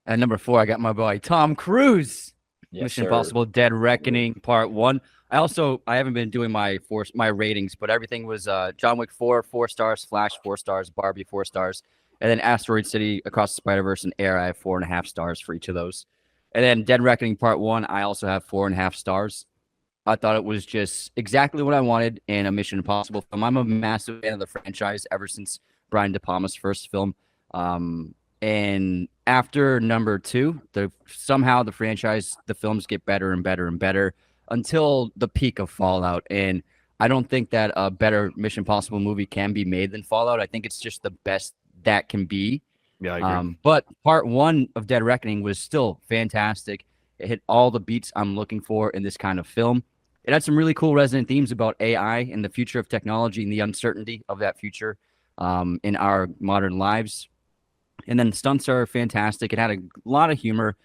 [SPEAKER 2] At number 4, I got my boy Tom Cruise.
[SPEAKER 6] Yes,
[SPEAKER 2] Mission
[SPEAKER 6] sir.
[SPEAKER 2] Impossible: Dead Reckoning Part 1. I haven't been doing my ratings, but everything was John Wick 4 stars, Flash 4 stars, Barbie 4 stars, and then Asteroid City, Across the Spider-Verse, and Air. I have 4.5 stars for each of those. And then Dead Reckoning Part 1, I also have 4.5 stars. I thought it was just exactly what I wanted in a Mission Impossible film. I'm a massive fan of the franchise ever since Brian De Palma's first film. And after number 2, somehow the franchise, the films get better and better and better until the peak of Fallout. And I don't think that a better Mission Impossible movie can be made than Fallout. I think it's just the best that can be.
[SPEAKER 3] Yeah, I agree.
[SPEAKER 2] But part 1 of Dead Reckoning was still fantastic. It hit all the beats I'm looking for in this kind of film. It had some really cool resonant themes about AI and the future of technology and the uncertainty of that future in our modern lives. And then stunts are fantastic. It had a lot of humor,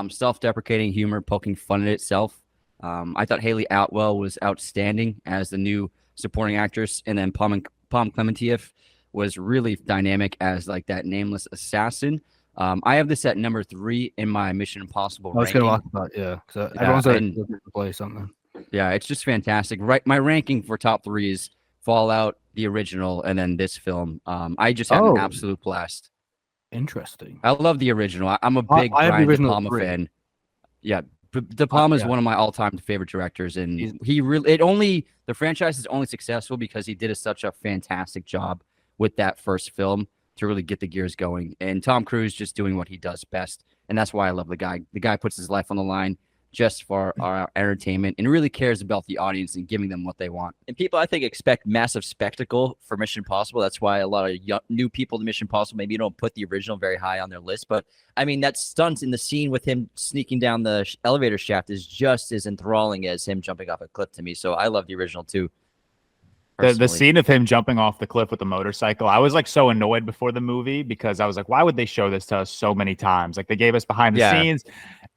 [SPEAKER 2] self-deprecating humor, poking fun at itself. I thought Haley Atwell was outstanding as the new supporting actress, and then Palm Clementieff was really dynamic as like that nameless assassin. I have this at number 3 in my Mission Impossible
[SPEAKER 3] I was
[SPEAKER 2] ranking.
[SPEAKER 3] going to ask that, yeah, because everyone's at a place, something.
[SPEAKER 2] Yeah, it's just fantastic. Right, my ranking for top 3 is Fallout, the original, and then this film. I just had an absolute blast.
[SPEAKER 3] Interesting.
[SPEAKER 2] I love the original. I'm a big Brian De Palma fan. Yeah, De Palma is one of my all-time favorite directors, and the franchise is only successful because he did such a fantastic job with that first film to really get the gears going. And Tom Cruise just doing what he does best, and that's why I love the guy. The guy puts his life on the line just for our entertainment and really cares about the audience and giving them what they want.
[SPEAKER 1] And people, I think, expect massive spectacle for Mission Impossible. That's why a lot of new people to Mission Impossible maybe don't put the original very high on their list. But, I mean, that stunt in the scene with him sneaking down the elevator shaft is just as enthralling as him jumping off a cliff to me. So I love the original, too.
[SPEAKER 4] The scene of him jumping off the cliff with the motorcycle, I was like so annoyed before the movie because I was like, why would they show this to us so many times? Like they gave us behind the scenes,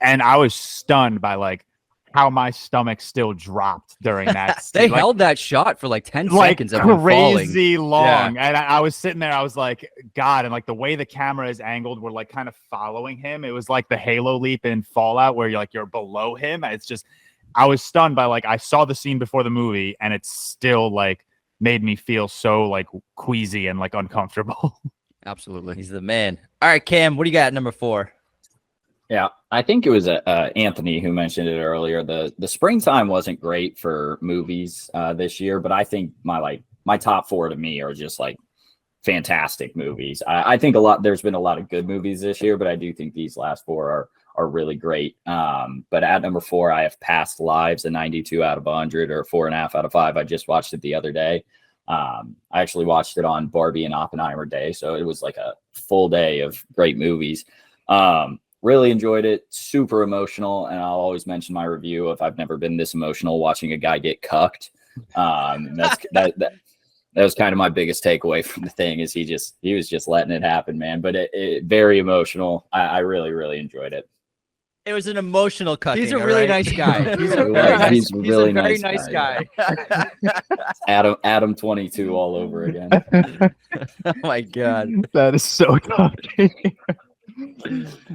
[SPEAKER 4] and I was stunned by like how my stomach still dropped during that.
[SPEAKER 2] They held that shot for like 10 seconds of him
[SPEAKER 4] crazy
[SPEAKER 2] falling.
[SPEAKER 4] long, and I was sitting there, I was like, God, and like the way the camera is angled, we're like kind of following him. It was like the Halo leap in Fallout where you're below him. It's just, I was stunned by like I saw the scene before the movie, and it's still like made me feel so like queasy and like uncomfortable.
[SPEAKER 2] Absolutely.
[SPEAKER 1] He's the man. All right, Cam, what do you got at number 4?
[SPEAKER 6] Yeah, I think it was Anthony who mentioned it earlier. The springtime wasn't great for movies this year, but I think my top 4 to me are just like fantastic movies. I think there's been a lot of good movies this year, but I do think these last 4 are are really great. But at number 4, I have Past Lives, a 92 out of 100 or 4.5 out of 5. I just watched it the other day. I actually watched it on Barbie and Oppenheimer day, so it was like a full day of great movies. Really enjoyed it. Super emotional, and I'll always mention my review of I've never been this emotional watching a guy get cucked. That was kind of my biggest takeaway from the thing is he was just letting it happen, man. But it very emotional. I really, really enjoyed it.
[SPEAKER 1] It was an emotional cut.
[SPEAKER 2] He's a really nice guy.
[SPEAKER 6] He's a really
[SPEAKER 2] very
[SPEAKER 6] nice
[SPEAKER 2] guy.
[SPEAKER 6] Adam 22 all over again.
[SPEAKER 1] Oh my God.
[SPEAKER 4] That is so tough.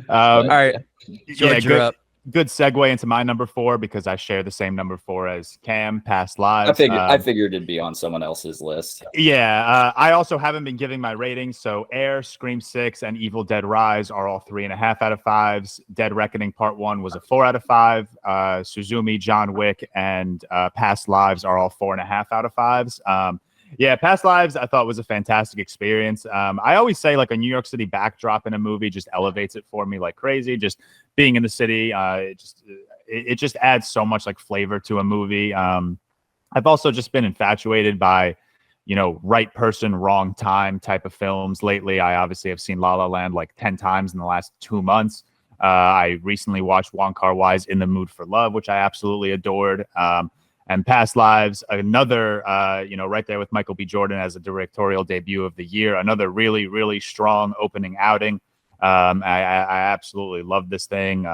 [SPEAKER 1] All right.
[SPEAKER 4] Yeah,
[SPEAKER 1] George, you're up.
[SPEAKER 4] good segue into my number 4 because I share the same number 4 as Cam, Past Lives.
[SPEAKER 6] I figured it'd be on someone else's list.
[SPEAKER 4] Yeah, I also haven't been giving my ratings. So Air, Scream 6, and Evil Dead Rise are all 3.5 out of 5s. Dead Reckoning Part 1 was a 4 out of 5. Suzumi, John Wick, and Past Lives are all 4.5 out of 5s. Yeah, Past Lives I thought was a fantastic experience. I always say like a New York City backdrop in a movie just elevates it for me like crazy. Just being in the city, it just adds so much like flavor to a movie. I've also just been infatuated by, right person, wrong time type of films lately. I obviously have seen La La Land like 10 times in the last 2 months. I recently watched Wong Kar-wai's In the Mood for Love, which I absolutely adored. And Past Lives, another, right there with Michael B. Jordan as a directorial debut of the year, another really, really strong opening outing. I absolutely loved this thing.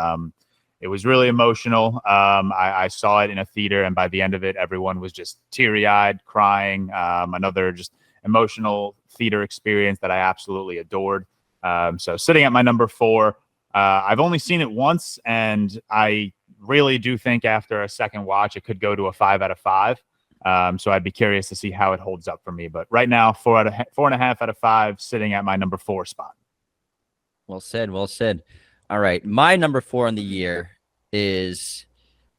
[SPEAKER 4] It was really emotional. I saw it in a theater, and by the end of it, everyone was just teary-eyed, crying. Another just emotional theater experience that I absolutely adored. So sitting at my number 4, I've only seen it once, and I really do think after a second watch, it could go to a 5 out of 5. So I'd be curious to see how it holds up for me. But right now, 4.5 out of 5, sitting at my number 4 spot.
[SPEAKER 1] Well said. Well said. All right. My number 4 in the year is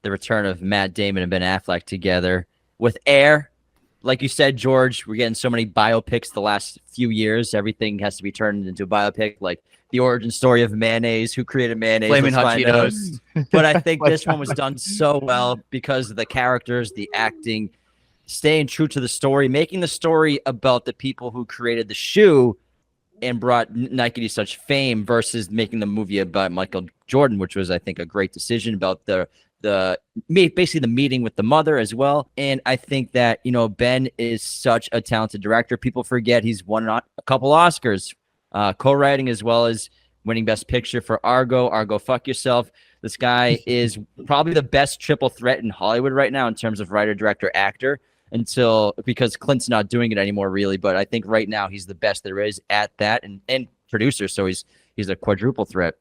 [SPEAKER 1] the return of Matt Damon and Ben Affleck together with Air. Like you said, George, we're getting so many biopics the last few years. Everything has to be turned into a biopic, like the origin story of mayonnaise, who created mayonnaise.
[SPEAKER 2] Flamin' Hot Cheetos.
[SPEAKER 1] But I think this one was done so well because of the characters, the acting, staying true to the story, making the story about the people who created the shoe and brought Nike to such fame versus making the movie about Michael Jordan, which was, I think, a great decision about basically the meeting with the mother as well. And I think that, Ben is such a talented director. People forget he's won a couple Oscars, co-writing as well as winning Best Picture for Argo, Fuck Yourself. This guy is probably the best triple threat in Hollywood right now in terms of writer, director, actor, because Clint's not doing it anymore, really. But I think right now he's the best there is at that, and producer. So he's a quadruple threat.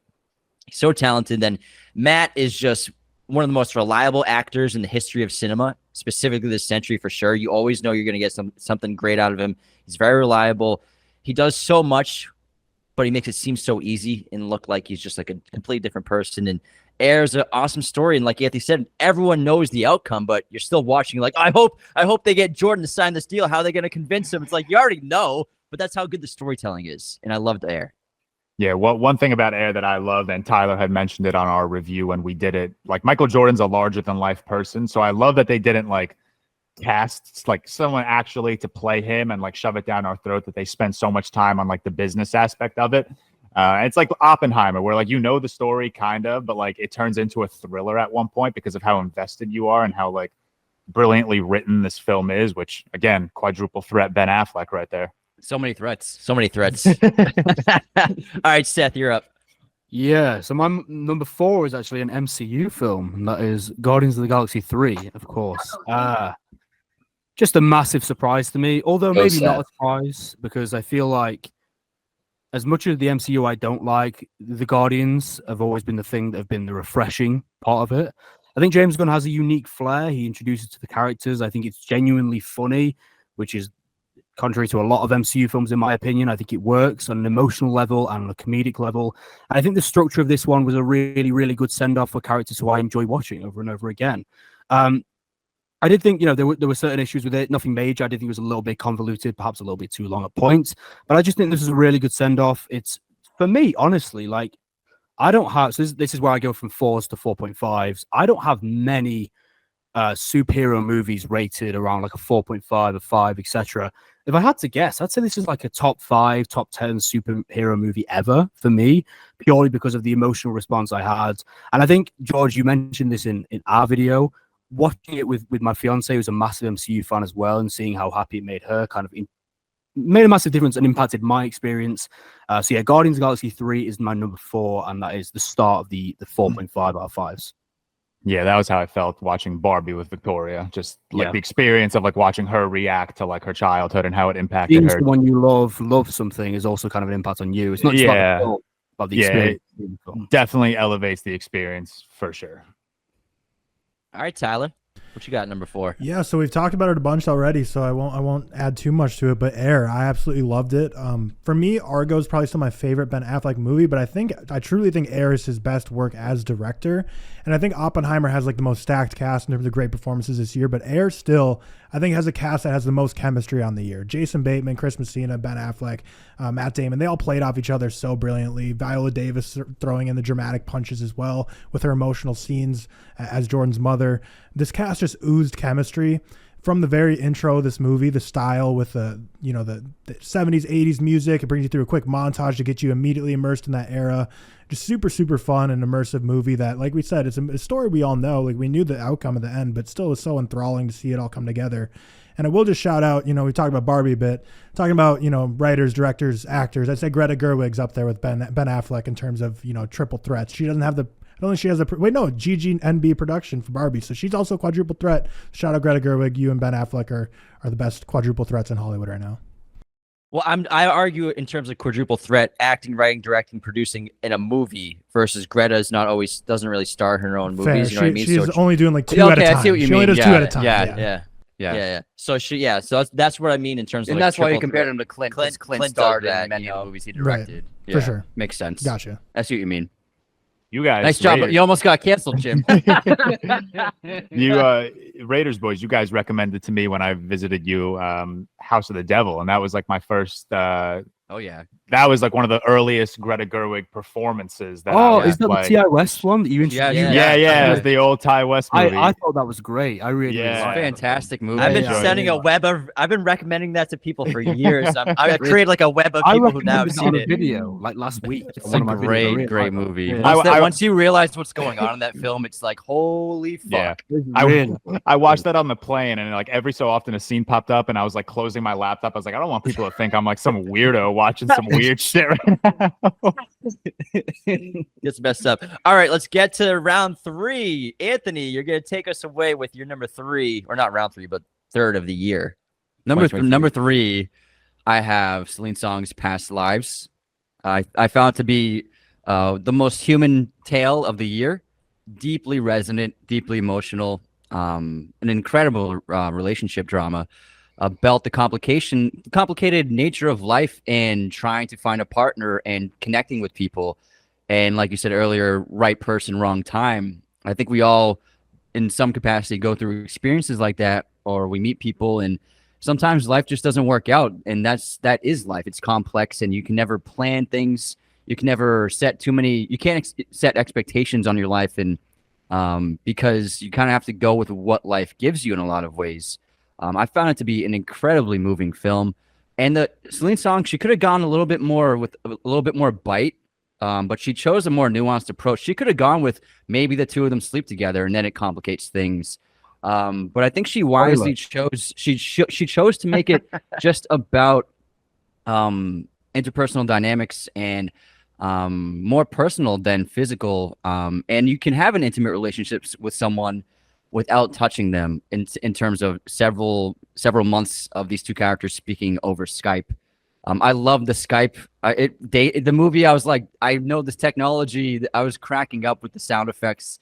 [SPEAKER 1] He's so talented. Then Matt is just one of the most reliable actors in the history of cinema, specifically this century for sure. You always know you're going to get something great out of him. He's very reliable. He does so much, but he makes it seem so easy and look like he's just like a completely different person. And Air's an awesome story. And like Anthony said, everyone knows the outcome, but you're still watching like, I hope they get Jordan to sign this deal. How are they going to convince him? It's like, you already know, but that's how good the storytelling is. And I loved Air.
[SPEAKER 4] Yeah, well, one thing about Air that I love, and Tyler had mentioned it on our review when we did it, like Michael Jordan's a larger than life person. So I love that they didn't like cast like someone actually to play him and like shove it down our throat, that they spend so much time on like the business aspect of it. It's like Oppenheimer, where like the story kind of, but like it turns into a thriller at one point because of how invested you are and how like brilliantly written this film is, which again, quadruple threat Ben Affleck right there.
[SPEAKER 1] So many threats. All right, Seth, you're up.
[SPEAKER 3] Yeah, so my number 4 is actually an MCU film, and that is Guardians of the Galaxy 3, of course. Just a massive surprise to me, although maybe not a surprise, because I feel like as much as the MCU I don't like, the Guardians have always been the thing that have been the refreshing part of it. I think James Gunn has a unique flair. He introduces to the characters. I think it's genuinely funny, which is contrary to a lot of MCU films, in my opinion. I think it works on an emotional level and on a comedic level. And I think the structure of this one was a really, really good send-off for characters who I enjoy watching over and over again. I did think, there were certain issues with it, nothing major. I did think it was a little bit convoluted, perhaps a little bit too long at points. But I just think this is a really good send-off. It's, for me, honestly, like, I don't have. So this is where I go from 4s to 4.5s. I don't have many superhero movies rated around like a 4.5, a 5, etc. If I had to guess, I'd say this is like a top 5, top 10 superhero movie ever for me, purely because of the emotional response I had. And I think, George, you mentioned this in our video. Watching it with my fiance, who's a massive MCU fan as well, and seeing how happy it made her kind of made a massive difference and impacted my experience. So yeah, Guardians of the Galaxy 3 is my number 4, and that is the start of the 4.5 out of 5s.
[SPEAKER 4] Yeah, that was how I felt watching Barbie with Victoria. Just like the experience of like watching her react to like her childhood and how it impacted
[SPEAKER 3] Being
[SPEAKER 4] her.
[SPEAKER 3] someone you love something is also kind of an impact on you. It's not just about the experience.
[SPEAKER 4] It definitely elevates the experience for sure.
[SPEAKER 1] All right, Tyler, what you got number 4?
[SPEAKER 5] Yeah, so we've talked about it a bunch already, so I won't add too much to it. But Air, I absolutely loved it. For me, Argo is probably still my favorite Ben Affleck movie, but I truly think Air is his best work as director. And I think Oppenheimer has like the most stacked cast in terms of great performances this year, but Air still, I think, has a cast that has the most chemistry on the year. Jason Bateman, Chris Messina, Ben Affleck, Matt Damon, they all played off each other so brilliantly. Viola Davis throwing in the dramatic punches as well with her emotional scenes as Jordan's mother. This cast just oozed chemistry. From the very intro of this movie, the style with the 70s, 80s music, it brings you through a quick montage to get you immediately immersed in that era. Just super, super fun and immersive movie that, like we said, it's a story we all know. Like, we knew the outcome at the end, but still was so enthralling to see it all come together. And I will just shout out, we talked about Barbie a bit, talking about, writers, directors, actors. I'd say Greta Gerwig's up there with Ben Affleck in terms of, triple threats. She doesn't have I don't think she has GGNB production for Barbie, so she's also a quadruple threat. Shout out Greta Gerwig. You and Ben Affleck are the best quadruple threats in Hollywood right now.
[SPEAKER 1] Well, I argue in terms of quadruple threat, acting, writing, directing, producing in a movie versus Greta's doesn't really star in her own movies.
[SPEAKER 5] Fair.
[SPEAKER 1] You know what I mean?
[SPEAKER 5] She's only doing like 2
[SPEAKER 1] okay,
[SPEAKER 5] at a time.
[SPEAKER 1] I see what you
[SPEAKER 5] she only
[SPEAKER 1] mean.
[SPEAKER 5] does 2 at a time.
[SPEAKER 1] Yeah. So that's what I mean in terms of.
[SPEAKER 2] And
[SPEAKER 1] like
[SPEAKER 2] that's why you
[SPEAKER 1] triple
[SPEAKER 2] compared
[SPEAKER 1] threat.
[SPEAKER 2] him to Clint.
[SPEAKER 1] Clint
[SPEAKER 2] starred
[SPEAKER 1] does that,
[SPEAKER 2] in many of the movies he
[SPEAKER 5] Right.
[SPEAKER 2] directed.
[SPEAKER 5] For sure.
[SPEAKER 2] Makes sense.
[SPEAKER 5] Gotcha.
[SPEAKER 2] I see what you mean.
[SPEAKER 4] You guys,
[SPEAKER 2] Nice job. You almost got canceled, Jim.
[SPEAKER 4] Raiders boys, you guys recommended to me when I visited you House of the Devil, and that was like my first
[SPEAKER 2] Oh yeah.
[SPEAKER 4] That was like one of the earliest Greta Gerwig performances. That
[SPEAKER 3] is that
[SPEAKER 4] like,
[SPEAKER 3] the T.I. West one that you introduced?
[SPEAKER 4] Yeah. It was the old Ty West movie.
[SPEAKER 3] I thought that was great. I really
[SPEAKER 4] Yeah.
[SPEAKER 2] Fantastic movie.
[SPEAKER 1] I've been
[SPEAKER 3] Yeah.
[SPEAKER 1] sending a web of. I've been recommending that to people for years. I created like a web of people who now have
[SPEAKER 3] recommended
[SPEAKER 1] seen
[SPEAKER 3] on a
[SPEAKER 1] it.
[SPEAKER 3] video like last week.
[SPEAKER 2] It's
[SPEAKER 3] One
[SPEAKER 2] a
[SPEAKER 3] of my videos. I really
[SPEAKER 2] great
[SPEAKER 3] like
[SPEAKER 2] movie.
[SPEAKER 3] Yeah.
[SPEAKER 1] Once you realize what's going on in that film, it's like, holy fuck.
[SPEAKER 4] Yeah. I watched that on the plane, and like every so often a scene popped up, and I was like closing my laptop. I was like, I don't want people to think I'm like some weirdo watching some weird shit right now.
[SPEAKER 1] It's messed up. All right, let's get to round 3. Anthony, you're gonna take us away with your number 3, or not round 3, but third of the year.
[SPEAKER 2] Number 3, I have Celine Song's Past Lives. I found it to be the most human tale of the year. Deeply resonant, deeply emotional, an incredible relationship drama about the complicated nature of life and trying to find a partner and connecting with people. And like you said earlier, right person, wrong time. I think we all, in some capacity, go through experiences like that, or we meet people, and sometimes life just doesn't work out. And that is life. It's complex, and you can never plan things. You can never set you can't set expectations on your life, and because you kind of have to go with what life gives you in a lot of ways. I found it to be an incredibly moving film, and the Celine Song, she could have gone a little bit more with a little bit more bite, but she chose a more nuanced approach. She could have gone with maybe the two of them sleep together, and then it complicates things. But I think she wisely chose. She chose to make it just about interpersonal dynamics and more personal than physical. And you can have an intimate relationships with someone without touching them in terms of several months of these two characters speaking over Skype. I love the Skype. The movie, I was like, I know this technology. I was cracking up with the sound effects.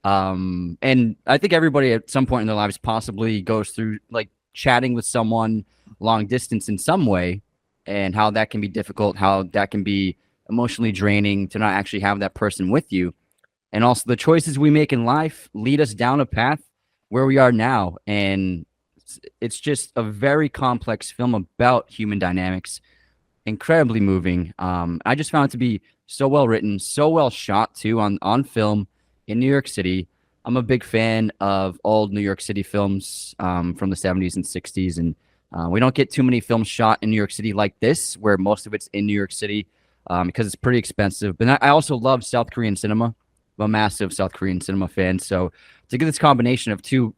[SPEAKER 2] And I think everybody at some point in their lives possibly goes through like chatting with someone long distance in some way, and how that can be difficult, how that can be emotionally draining to not actually have that person with you. And also the choices we make in life lead us down a path where we are now. And it's just a very complex film about human dynamics incredibly moving. I just found it to be so well written, so well shot too on film in New York City. I'm a big fan of old New York City films from the 70s and 60s, and we don't get too many films shot in New York City like this, where most of it's in New York City because it's pretty expensive. But I also love South Korean cinema. I'm a massive South Korean cinema fan, so to get this combination of two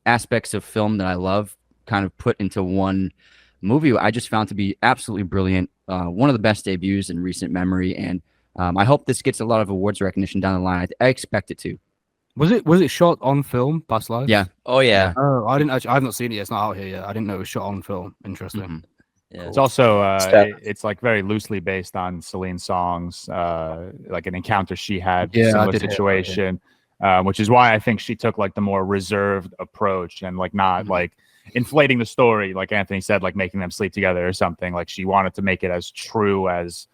[SPEAKER 2] aspects of film that I love kind of put into one movie, I just found to be absolutely brilliant. One of the best debuts in recent memory, and I hope this gets a lot of awards recognition down the line. I expect it to.
[SPEAKER 3] Was it shot on film, Past Lives?
[SPEAKER 2] Yeah.
[SPEAKER 1] Oh yeah.
[SPEAKER 3] Oh, I have not seen it yet. It's not out here yet. I didn't know it was shot on film. Interesting.
[SPEAKER 2] Mm-hmm.
[SPEAKER 1] Yeah.
[SPEAKER 4] It's also
[SPEAKER 6] Steph.
[SPEAKER 4] it's like very loosely based on Celine's songs, like an encounter she had,
[SPEAKER 3] Yeah, I
[SPEAKER 4] similar
[SPEAKER 3] did hear that,
[SPEAKER 4] situation, which is why I think she took like the more reserved approach and like not like inflating the story, like Anthony said, like making them sleep together or something. Like she wanted to make it as true as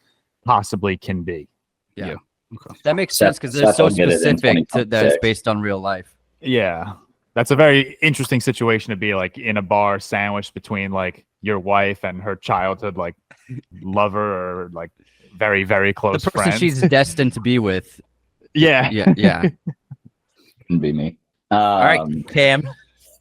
[SPEAKER 4] possibly can be.
[SPEAKER 3] Yeah.
[SPEAKER 2] Okay. That makes sense because they're so specific that it's based on real life.
[SPEAKER 4] Yeah. That's a very interesting situation to be like in a bar sandwiched between like your wife and her childhood like lover or like very, very close
[SPEAKER 2] The person
[SPEAKER 4] friends.
[SPEAKER 2] she's destined to be with.
[SPEAKER 4] Yeah.
[SPEAKER 2] Yeah.
[SPEAKER 6] Can be me.
[SPEAKER 1] All right, Cam.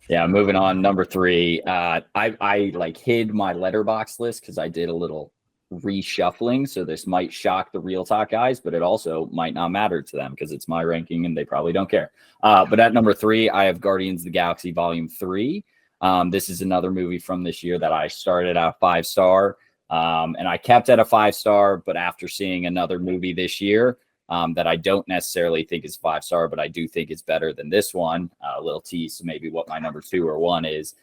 [SPEAKER 6] Yeah, moving on. Number 3. I like hid my letterbox list because I did a little reshuffling, so this might shock the ReelTok guys, but it also might not matter to them because it's my ranking and they probably don't care. But at number 3, I have Guardians of the Galaxy Volume 3. This is another movie from this year that I started at 5-star, and I kept at a 5-star, but after seeing another movie this year that I don't necessarily think is 5-star, but I do think is better than this one, a little tease to maybe what my number 2 or 1 is.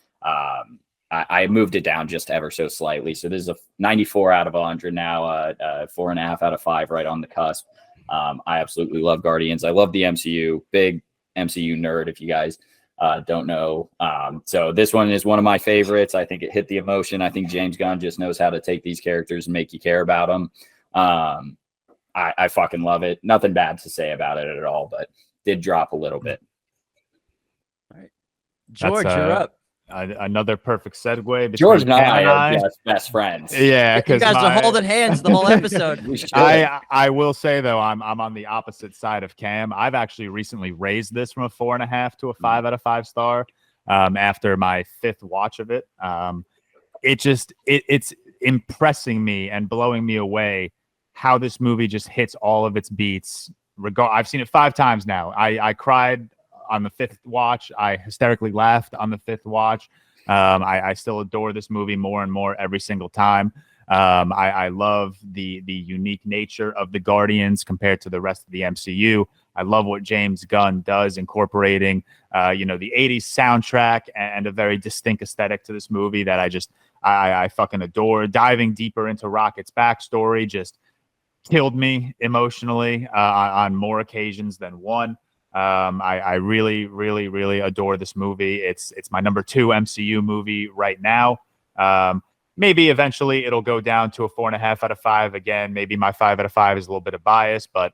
[SPEAKER 6] I moved it down just ever so slightly. So this is a 94 out of 100 now, 4.5 out of 5, right on the cusp. I absolutely love Guardians. I love the MCU, big MCU nerd, if you guys don't know. So this one is one of my favorites. I think it hit the emotion. I think James Gunn just knows how to take these characters and make you care about them. I fucking love it. Nothing bad to say about it at all, but did drop a little bit.
[SPEAKER 1] All right. George, you're up.
[SPEAKER 4] Another perfect segue between
[SPEAKER 6] George and
[SPEAKER 4] Cam
[SPEAKER 6] I are just best friends.
[SPEAKER 4] Yeah,
[SPEAKER 1] You
[SPEAKER 4] because
[SPEAKER 1] guys are holding hands the whole episode.
[SPEAKER 6] We should.
[SPEAKER 4] I will say though, I'm on the opposite side of Cam. I've actually recently raised this from a 4.5 to a 5 out of 5 star. After my 5th watch of it, it's impressing me and blowing me away how this movie just hits all of its beats. I've seen it 5 times now. I cried on the 5th watch. I hysterically laughed on the 5th watch. I still adore this movie more and more every single time. I love the unique nature of the Guardians compared to the rest of the MCU. I love what James Gunn does, incorporating the 80s soundtrack and a very distinct aesthetic to this movie that I fucking adore. Diving deeper into Rocket's backstory just killed me emotionally on more occasions than one. I really, really, really adore this movie. It's my number 2 MCU movie right now. Maybe eventually it'll go down to a 4.5 out of 5 again. Maybe my 5 out of 5 is a little bit of bias, but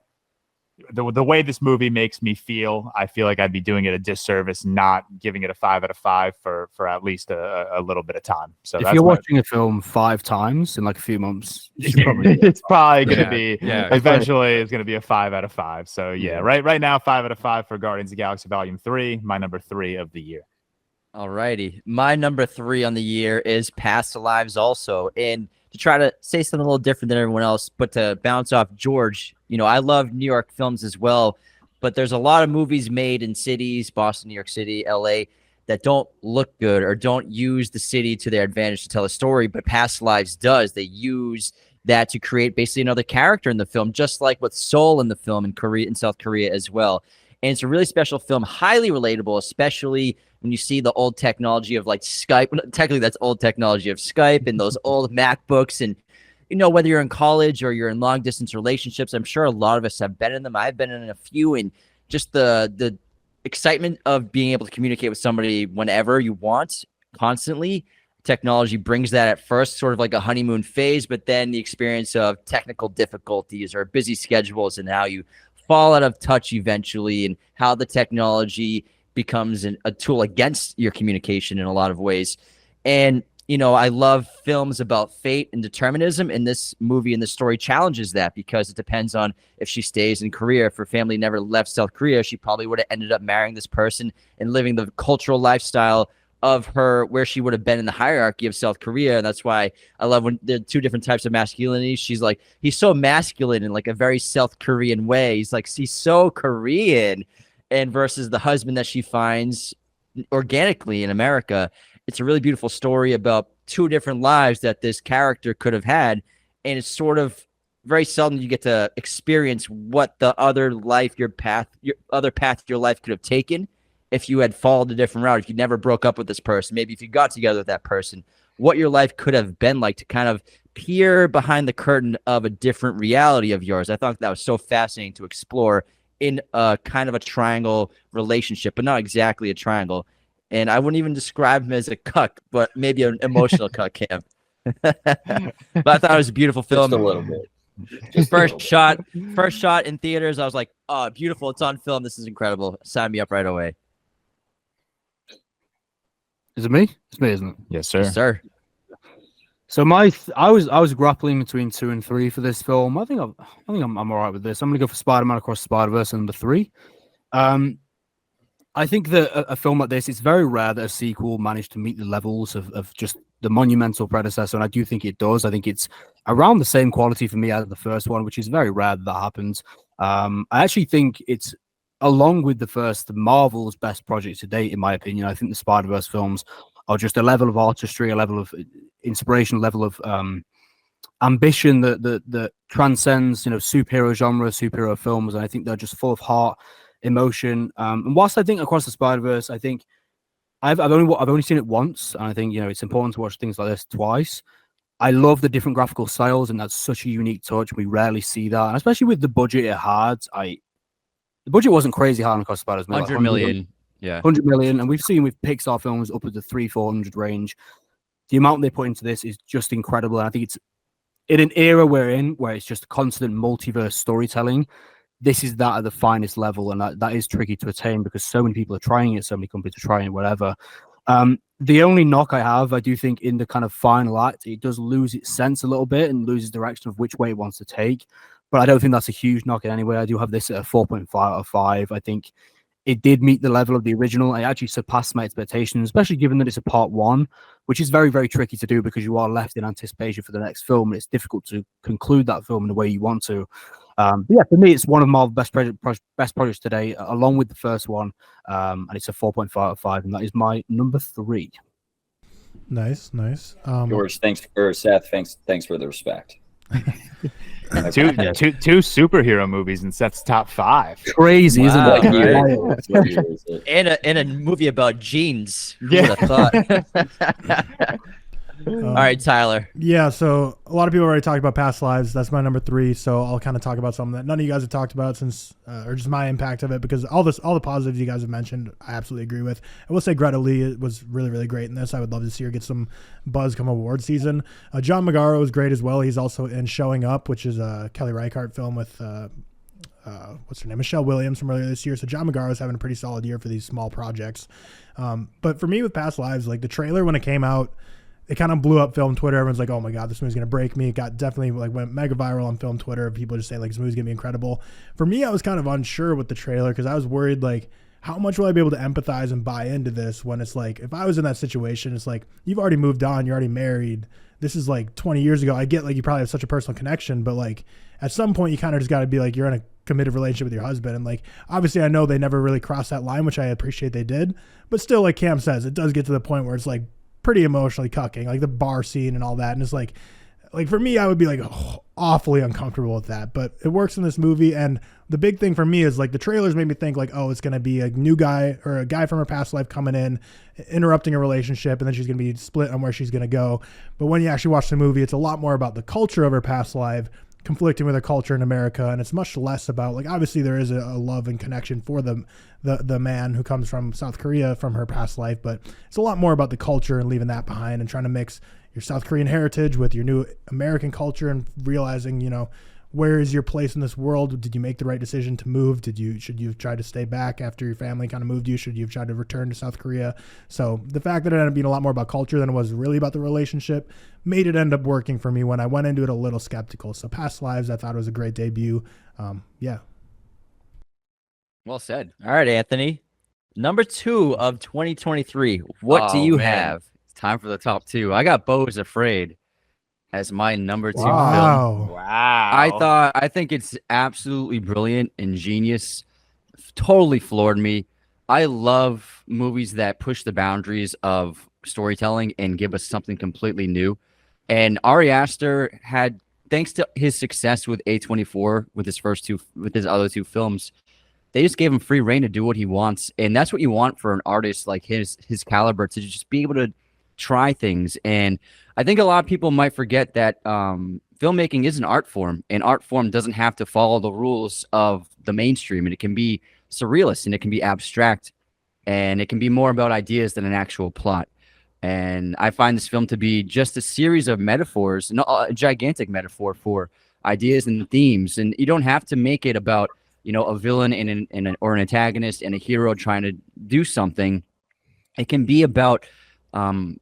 [SPEAKER 4] the way this movie makes me feel, I feel like I'd be doing it a disservice not giving it a 5 out of 5 for at least a little bit of time. So
[SPEAKER 3] if you're watching a film 5 times in like a few months,
[SPEAKER 4] it's probably going to be eventually
[SPEAKER 3] it's
[SPEAKER 4] going to be a 5 out of 5. So right now 5 out of 5 for Guardians of the Galaxy Volume 3, my number 3 of the year.
[SPEAKER 1] All righty. My number 3 on the year is Past Lives also. And to try to say something a little different than everyone else, but to bounce off George, I love New York films as well, but there's a lot of movies made in cities, Boston, New York City, LA, that don't look good or don't use the city to their advantage to tell a story, but Past Lives does. They use that to create basically another character in the film, just like with Seoul in the film in South Korea as well. And it's a really special film, highly relatable, especially when you see the old technology of like Skype. Technically, that's old technology of Skype and those old MacBooks. And, whether you're in college or you're in long distance relationships, I'm sure a lot of us have been in them. I've been in a few, and just the excitement of being able to communicate with somebody whenever you want, constantly. Technology brings that at first, sort of like a honeymoon phase, but then the experience of technical difficulties or busy schedules and how you fall out of touch eventually, and how the technology becomes a tool against your communication in a lot of ways. And I love films about fate and determinism, and this movie and the story challenges that because it depends on if she stays in Korea. If her family never left South Korea, she probably would have ended up marrying this person and living the cultural lifestyle of her where she would have been in the hierarchy of South Korea. And that's why I love when there are two different types of masculinity. She's like, he's so masculine in like a very South Korean way. He's so Korean, and versus the husband that she finds organically in America. It's a really beautiful story about two different lives that this character could have had. And it's sort of very seldom you get to experience what the other life, your other path your life could have taken if you had followed a different route, if you never broke up with this person, maybe if you got together with that person, what your life could have been like to kind of peer behind the curtain of a different reality of yours. I thought that was so fascinating to explore in a kind of a triangle relationship, but not exactly a triangle. And I wouldn't even describe him as a cuck, but maybe an emotional cuck, Cam. But I thought it was a beautiful film.
[SPEAKER 6] Just a little bit.
[SPEAKER 1] First shot in theaters, I was like, oh, beautiful. It's on film. This is incredible. Sign me up right away.
[SPEAKER 3] Is it me? It's me, isn't it?
[SPEAKER 4] Yes, sir.
[SPEAKER 1] Yes, sir.
[SPEAKER 3] So I was grappling between 2 and 3 for this film. I think I'm all right with this. I'm gonna go for Spider-Man Across the Spider-Verse number 3. I think that a film like this, it's very rare that a sequel managed to meet the levels of just the monumental predecessor, and I do think it does. I think it's around the same quality for me as the first one, which is very rare that happens. I actually think it's, along with the first, the Marvel's best project to date, in my opinion. I think the Spider-Verse films are just a level of artistry, a level of inspiration, a level of ambition that transcends, superhero genre, superhero films, and I think they're just full of heart, emotion. And whilst I think Across the Spider-Verse, I think I've only seen it once, and I think it's important to watch things like this twice. I love the different graphical styles, and that's such a unique touch. We rarely see that, and especially with the budget it had. The budget wasn't crazy high on Across the Spider-Verse.
[SPEAKER 2] 100 million. Yeah.
[SPEAKER 3] 100 million. And we've seen with Pixar films up at the 300-400 range. The amount they put into this is just incredible. And I think it's in an era we're in where it's just constant multiverse storytelling. This is that at the finest level. And that is tricky to attain because so many people are trying it. So many companies are trying it, whatever. The only knock I do think in the kind of final act, it does lose its sense a little bit and loses direction of which way it wants to take. But I don't think that's a huge knock in any way. I do have this at a 4.5 out of 5. I think it did meet the level of the original. I actually surpassed my expectations, especially given that it's a part 1, which is very, very tricky to do because you are left in anticipation for the next film. And it's difficult to conclude that film in the way you want to. But yeah, for me, it's one of Marvel's best projects today, along with the first one. And it's a 4.5 out of 5. And that is my number 3.
[SPEAKER 5] Nice.
[SPEAKER 6] George, Seth, thanks for the respect.
[SPEAKER 4] Two superhero movies in Seth's top 5.
[SPEAKER 3] Crazy,
[SPEAKER 1] Wow.
[SPEAKER 3] isn't it?
[SPEAKER 6] Right?
[SPEAKER 1] And a movie about jeans. Who
[SPEAKER 4] Yeah.
[SPEAKER 1] would have thought? All right, Tyler.
[SPEAKER 5] Yeah, so a lot of people already talked about past lives. That's my number 3. So I'll kind of talk about something that none of you guys have talked about since, or just my impact of it, because all the positives you guys have mentioned, I absolutely agree with. I will say Greta Lee was really, really great in this. I would love to see her get some buzz come award season. John Magaro was great as well. He's also in Showing Up, which is a Kelly Reichardt film with what's her name, Michelle Williams from earlier this year. So John Magaro is having a pretty solid year for these small projects. But for me with Past Lives, like the trailer when it came out, it kind of blew up film Twitter. Everyone's like, oh my God, this movie's going to break me. It got definitely went mega viral on film Twitter. People just saying this movie's going to be incredible. For me, I was kind of unsure with the trailer because I was worried how much will I be able to empathize and buy into this when it's like, if I was in that situation, it's like, you've already moved on. You're already married. This is 20 years ago. I get you probably have such a personal connection, but at some point you kind of just got to be you're in a committed relationship with your husband. And obviously I know they never really crossed that line, which I appreciate they did, but still, like Cam says, it does get to the point where it's pretty emotionally cucking, the bar scene and all that. And it's for me, I would be awfully uncomfortable with that, but it works in this movie. And the big thing for me is the trailers made me think oh, it's going to be a new guy or a guy from her past life coming in, interrupting a relationship, and then she's going to be split on where she's going to go. But when you actually watch the movie, it's a lot more about the culture of her past life conflicting with her culture in America, and it's much less about obviously there is a love and connection for the man who comes from South Korea from her past life, but it's a lot more about the culture and leaving that behind and trying to mix your South Korean heritage with your new American culture and realizing where is your place in this world? Did you make the right decision to move? Should you have tried to stay back after your family kind of moved you? Should you have tried to return to South Korea? So the fact that it ended up being a lot more about culture than it was really about the relationship made it end up working for me when I went into it a little skeptical. So Past Lives, I thought it was a great debut. Yeah.
[SPEAKER 2] Well said.
[SPEAKER 1] All right, Anthony. Number 2 of 2023. What do you have?
[SPEAKER 2] It's time for the top 2. I got Beau is Afraid as my number 2 film.
[SPEAKER 5] Wow.
[SPEAKER 4] Wow.
[SPEAKER 2] I think it's absolutely brilliant and genius. Totally floored me. I love movies that push the boundaries of storytelling and give us something completely new. And Ari Aster had, thanks to his success with A24 with his other 2 films, they just gave him free reign to do what he wants. And that's what you want for an artist like his caliber, to just be able to try things. And I think a lot of people might forget that filmmaking is an art form, and art form doesn't have to follow the rules of the mainstream, and it can be surrealist, and it can be abstract, and it can be more about ideas than an actual plot. And I find this film to be just a series of metaphors, a gigantic metaphor for ideas and themes. And you don't have to make it about, a villain or an antagonist and a hero trying to do something. It can be about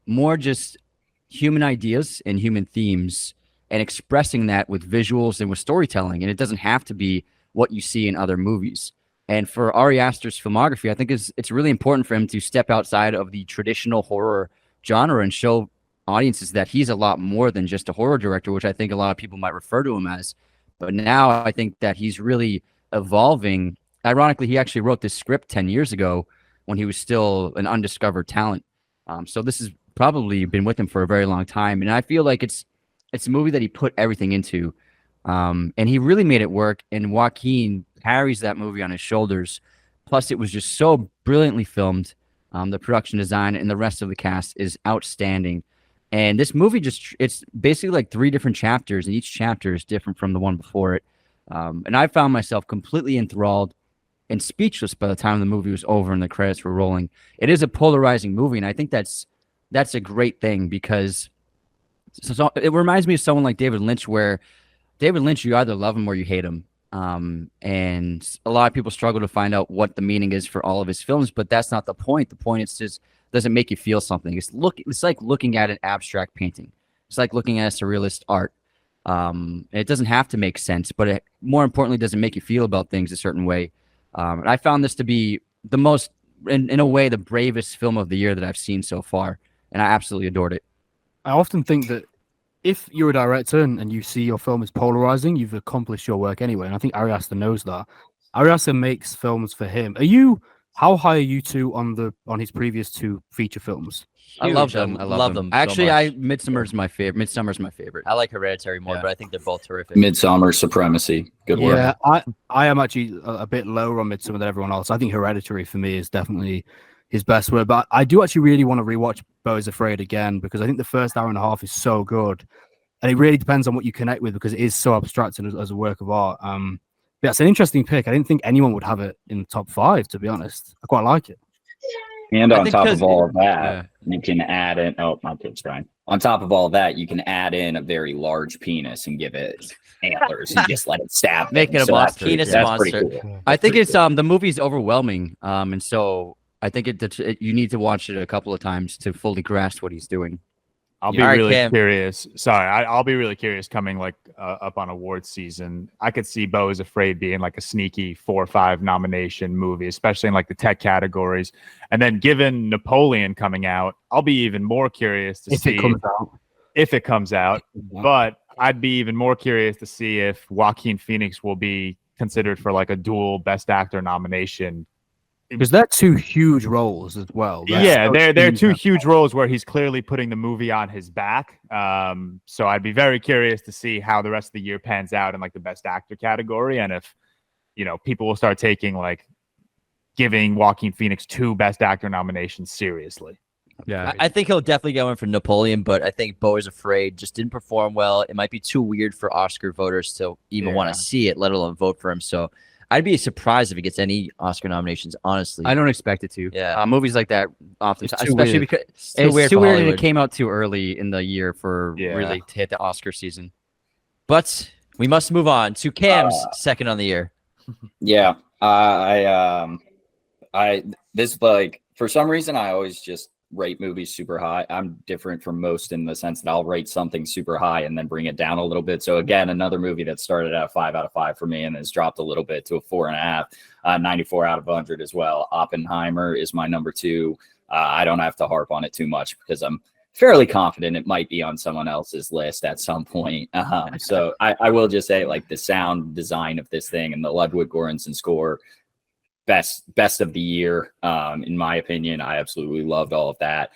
[SPEAKER 2] more just human ideas and human themes, and expressing that with visuals and with storytelling. And it doesn't have to be what you see in other movies. And for Ari Aster's filmography, I think it's really important for him to step outside of the traditional horror genre and show audiences that he's a lot more than just a horror director, which I think a lot of people might refer to him as. But now I think that he's really evolving. Ironically, he actually wrote this script 10 years ago when he was still an undiscovered talent. So this has probably been with him for a very long time. And I feel like it's a movie that he put everything into. And he really made it work. And Joaquin carries that movie on his shoulders. Plus, it was just so brilliantly filmed. The production design and the rest of the cast is outstanding. And this movie it's basically like 3 different chapters, and each chapter is different from the one before it. And I found myself completely enthralled and speechless by the time the movie was over and the credits were rolling. It is a polarizing movie, and I think that's a great thing, because so it reminds me of someone like David Lynch, where David Lynch, you either love him or you hate him. And a lot of people struggle to find out what the meaning is for all of his films, but that's not the point. The point is just, does it make you feel something? It's like looking at an abstract painting. It's like looking at surrealist art. It doesn't have to make sense, but it, more importantly, doesn't make you feel about things a certain way. And I found this to be the most, in a way, the bravest film of the year that I've seen so far, and I absolutely adored it.
[SPEAKER 3] I often think that if you're a director and you see your film as polarizing, you've accomplished your work anyway. And I think Ari Aster knows that. Ari Aster makes films for him. How high are you 2 on his previous 2 feature films?
[SPEAKER 1] I love them. I love them.
[SPEAKER 2] Actually,
[SPEAKER 1] so much.
[SPEAKER 2] Midsummer's my favorite. Midsummer's my favorite.
[SPEAKER 1] I like Hereditary more, but I think they're both terrific.
[SPEAKER 6] Midsummer Supremacy. Good work.
[SPEAKER 3] Yeah, I am actually a bit lower on Midsummer than everyone else. I think Hereditary for me is definitely his best work. But I do actually really want to rewatch Beau is Afraid again, because I think the first hour and a half is so good. And it really depends on what you connect with, because it is so abstract as a work of art. Yeah, it's an interesting pick. I didn't think anyone would have it in the top 5, to be honest. I quite like it.
[SPEAKER 6] And on top of all of that, you can add in. Oh, my kid's crying. On top of all of that, you can add in a very large penis and give it antlers and just let it stab.
[SPEAKER 1] Make it a monster. Penis monster.
[SPEAKER 6] Cool.
[SPEAKER 2] I think it's the movie's overwhelming, and so I think you need to watch it a couple of times to fully grasp what he's doing.
[SPEAKER 4] I'll be really curious. Sorry, I'll be really curious coming up on awards season. I could see Beau is Afraid being like a sneaky 4 or 5 nomination movie, especially in like the tech categories. And then given Napoleon coming out, I'll be even more curious to see if it comes out. Yeah. But I'd be even more curious to see if Joaquin Phoenix will be considered for like a dual Best Actor nomination.
[SPEAKER 3] Because they're 2 huge roles as well.
[SPEAKER 4] They're 2 huge roles where he's clearly putting the movie on his back. So I'd be very curious to see how the rest of the year pans out in like the Best Actor category, and if people will start taking giving Joaquin Phoenix 2 Best Actor nominations seriously.
[SPEAKER 1] Yeah, I think he'll definitely get one for Napoleon, but I think Beau is Afraid just didn't perform well. It might be too weird for Oscar voters to even want to see it, let alone vote for him. So I'd be surprised if it gets any Oscar nominations, honestly.
[SPEAKER 2] I don't expect it to.
[SPEAKER 1] Yeah.
[SPEAKER 2] Movies like that often, especially
[SPEAKER 1] weird.
[SPEAKER 2] because
[SPEAKER 1] it's too weird
[SPEAKER 2] and it came out too early in the year for really to hit the Oscar season.
[SPEAKER 1] But We must move on to Cam's second on the year.
[SPEAKER 6] Yeah, this, like, for some reason I always just rate movies super high. I'm different from most in the sense that I'll rate something super high and then bring it down a little bit. So again, another movie that started at a 5 out of 5 for me and has dropped a little bit to a 4.5, 94 out of 100 as well. Oppenheimer is my number 2. I don't have to harp on it too much because I'm fairly confident it might be on someone else's list at some point. So I will just say, like, the sound design of this thing and the Ludwig Göransson score, best of the year, in my opinion. I absolutely loved all of that.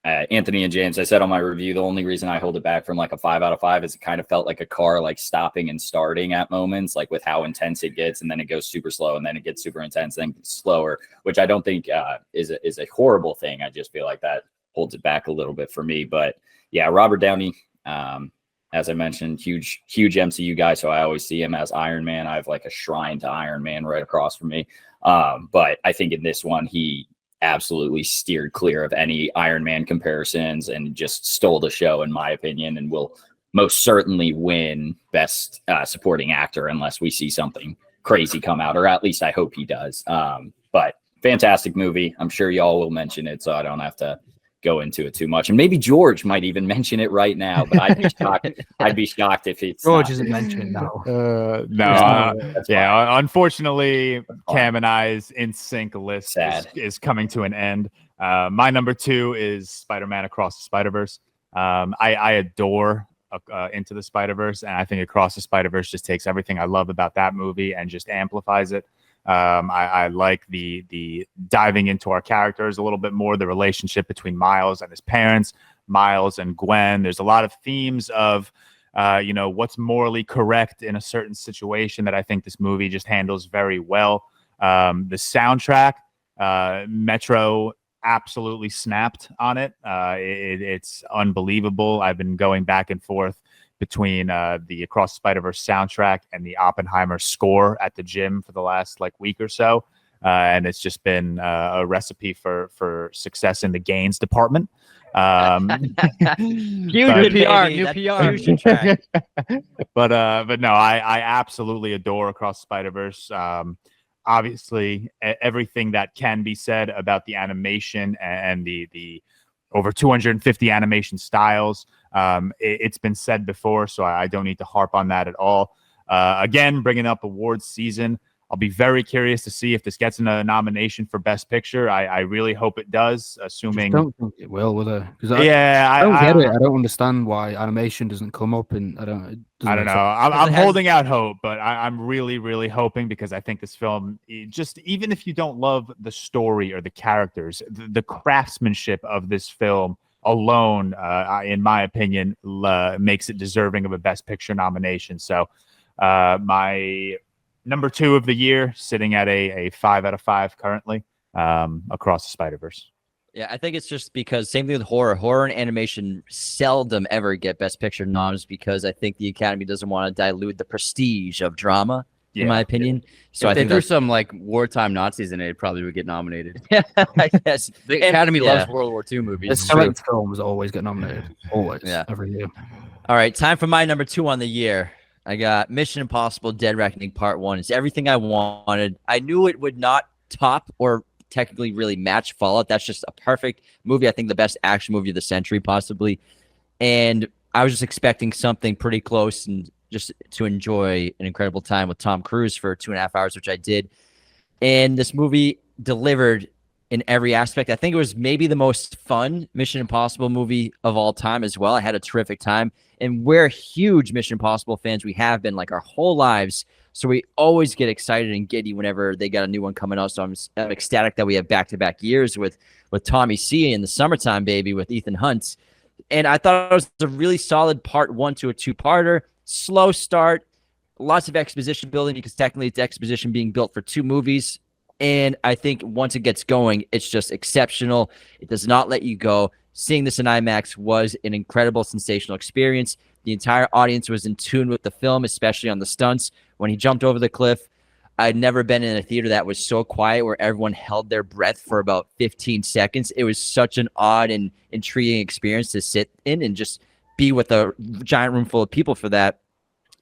[SPEAKER 6] Anthony and James, I said on my review, the only reason I hold it back from like a 5 out of 5 is it kind of felt like a car, like stopping and starting at moments, like with how intense it gets, and then it goes super slow, and then it gets super intense, then slower, which I don't think is a horrible thing. I just feel like that holds it back a little bit for me. But yeah, Robert Downey, as I mentioned, huge MCU guy, so I always see him as Iron Man. I have like a shrine to Iron Man right across from me. But I think in this one, he absolutely steered clear of any Iron Man comparisons and just stole the show, in my opinion, and will most certainly win Best Supporting Actor unless we see something crazy come out, or at least I hope he does. But fantastic movie. I'm sure y'all will mention it, so I don't have to go into it too much, and maybe George might even mention it right now, but I'd be shocked. I'd be shocked if it's
[SPEAKER 3] George isn't mentioned now.
[SPEAKER 4] Unfortunately, Cam and I's in sync list is coming to an end. My number 2 is Spider-Man Across the Spider-Verse. I adore Into the Spider-Verse, and I think Across the Spider-Verse just takes everything I love about that movie and just amplifies it. I like the diving into our characters a little bit more, the relationship between Miles and his parents, Miles and Gwen. There's a lot of themes of, what's morally correct in a certain situation that I think this movie just handles very well. The soundtrack, Metro absolutely snapped on it. It's unbelievable. I've been going back and forth between the Across the Spider-Verse soundtrack and the Oppenheimer score at the gym for the last week or so. And it's just been a recipe for success in the gains department.
[SPEAKER 1] New PR.
[SPEAKER 4] But no, I absolutely adore Across the Spider-Verse. Obviously, everything that can be said about the animation and the over 250 animation styles. It's been said before, so I don't need to harp on that at all. Again, bringing up awards season, I'll be very curious to see if this gets a nomination for Best Picture. I really hope it does, assuming...
[SPEAKER 3] I don't think it will it?
[SPEAKER 4] I
[SPEAKER 3] don't get it. I don't understand why animation doesn't come up, and I don't know.
[SPEAKER 4] I'm holding out hope, but I'm really, really hoping, because I think this film, just even if you don't love the story or the characters, the craftsmanship of this film alone, in my opinion, makes it deserving of a Best Picture nomination. So my number 2 of the year, sitting at a 5 out of 5 currently, Across the Spider-Verse.
[SPEAKER 1] Yeah, I think it's just because same thing with horror. Horror and animation seldom ever get Best Picture noms because I think the Academy doesn't want to dilute the prestige of drama, in my opinion. So
[SPEAKER 2] if
[SPEAKER 1] I
[SPEAKER 2] they
[SPEAKER 1] think
[SPEAKER 2] threw some wartime Nazis in it, probably would get nominated.
[SPEAKER 1] Yeah, I guess.
[SPEAKER 2] The Academy loves World War II movies.
[SPEAKER 3] The select films always get nominated. Always.
[SPEAKER 1] Yeah.
[SPEAKER 3] Every year.
[SPEAKER 1] All right, time for my number 2 on the year. I got Mission Impossible Dead Reckoning Part 1. It's everything I wanted. I knew it would not top or technically really match Fallout. That's just a perfect movie. I think the best action movie of the century, possibly. And I was just expecting something pretty close and just to enjoy an incredible time with Tom Cruise for 2.5 hours, which I did. And this movie delivered in every aspect. I think it was maybe the most fun Mission Impossible movie of all time as well. I had a terrific time. And we're huge Mission Impossible fans. We have been our whole lives. So we always get excited and giddy whenever they got a new one coming out. So I'm ecstatic that we have back-to-back years with Tommy C in the summertime, baby, with Ethan Hunt. And I thought it was a really solid part 1 to a 2-parter. Slow start, lots of exposition building because technically it's exposition being built for 2 movies. And I think once it gets going, it's just exceptional. It does not let you go. Seeing this in IMAX was an incredible, sensational experience. The entire audience was in tune with the film, especially on the stunts. When he jumped over the cliff, I'd never been in a theater that was so quiet where everyone held their breath for about 15 seconds. It was such an odd and intriguing experience to sit in and just be with a giant room full of people for that.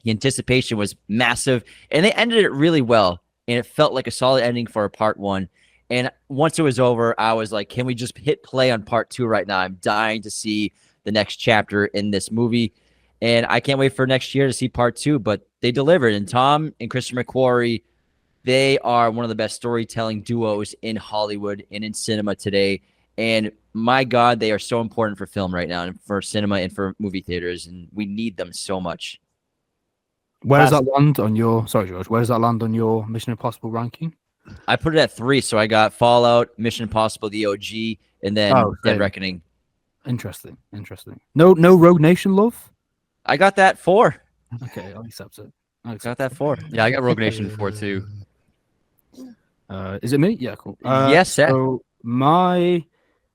[SPEAKER 1] The anticipation was massive, and they ended it really well. And it felt like a solid ending for a part 1. And once it was over, I was like, can we just hit play on part 2 right now? I'm dying to see the next chapter in this movie. And I can't wait for next year to see part 2, but they delivered. And Tom and Christopher McQuarrie, they are one of the best storytelling duos in Hollywood and in cinema today. And my God, they are so important for film right now and for cinema and for movie theaters. And we need them so much.
[SPEAKER 3] Where does that land on your? Sorry, George. Where does that land on your Mission Impossible ranking?
[SPEAKER 1] I put it at 3, so I got Fallout, Mission Impossible, the OG, and then Dead Reckoning.
[SPEAKER 3] Interesting. No Rogue Nation love.
[SPEAKER 1] I got that 4.
[SPEAKER 3] Okay, I'll accept it.
[SPEAKER 1] Got that 4.
[SPEAKER 2] Yeah, I got Rogue Nation 4 too.
[SPEAKER 3] Is it me? Yeah, cool.
[SPEAKER 1] Yes, Seth.
[SPEAKER 3] So my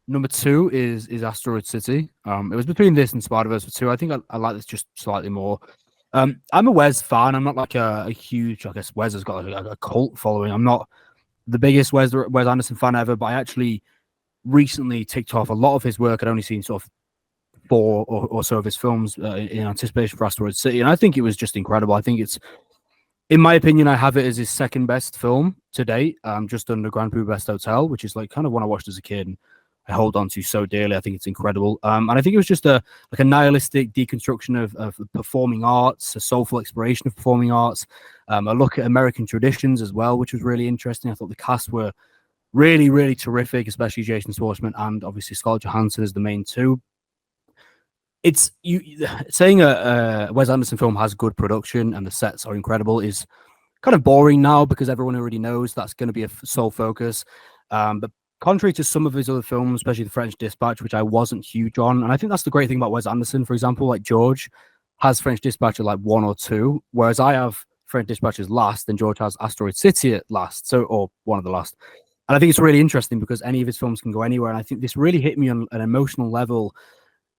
[SPEAKER 3] number 2 is Asteroid City. It was between this and Spider-Verse for 2. I think I like this just slightly more. I'm a Wes fan. I'm not like a huge, I guess Wes has got like a cult following. I'm not the biggest Wes Anderson fan ever, but I actually recently ticked off a lot of his work. I'd only seen sort of 4 or so of his films in anticipation for Asteroid City, and I think it was just incredible. I think it's, in my opinion, I have it as his second best film to date, just under Grand Budapest Hotel, which is like kind of one I watched as a kid and I hold on to so dearly. I think it's incredible. And I think it was just a nihilistic deconstruction of performing arts, a soulful exploration of performing arts, a look at American traditions as well, which was really interesting. I thought the cast were really, really terrific, especially Jason Schwartzman and obviously Scarlett Johansson as the main 2. It's saying a Wes Anderson film has good production and the sets are incredible is kind of boring now because everyone already knows that's going to be a sole focus. But contrary to some of his other films, especially The French Dispatch, which I wasn't huge on, and I think that's the great thing about Wes Anderson, for example, like George has French Dispatch at like 1 or 2, whereas I have French Dispatch as last and George has Asteroid City at last, or one of the last. And I think it's really interesting because any of his films can go anywhere, and I think this really hit me on an emotional level.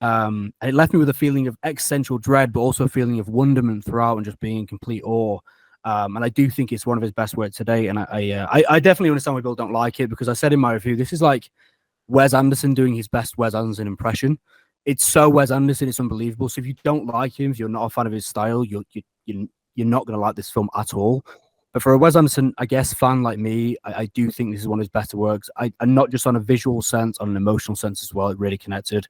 [SPEAKER 3] And it left me with a feeling of existential dread, but also a feeling of wonderment throughout and just being in complete awe. And I do think it's one of his best work today. And I definitely understand why people don't like it because I said in my review, this is like Wes Anderson doing his best Wes Anderson impression. It's so Wes Anderson, it's unbelievable. So if you don't like him, if you're not a fan of his style, you're not going to like this film at all. But for a Wes Anderson, I guess, fan like me, I do think this is one of his better works. And not just on a visual sense, on an emotional sense as well. It really connected.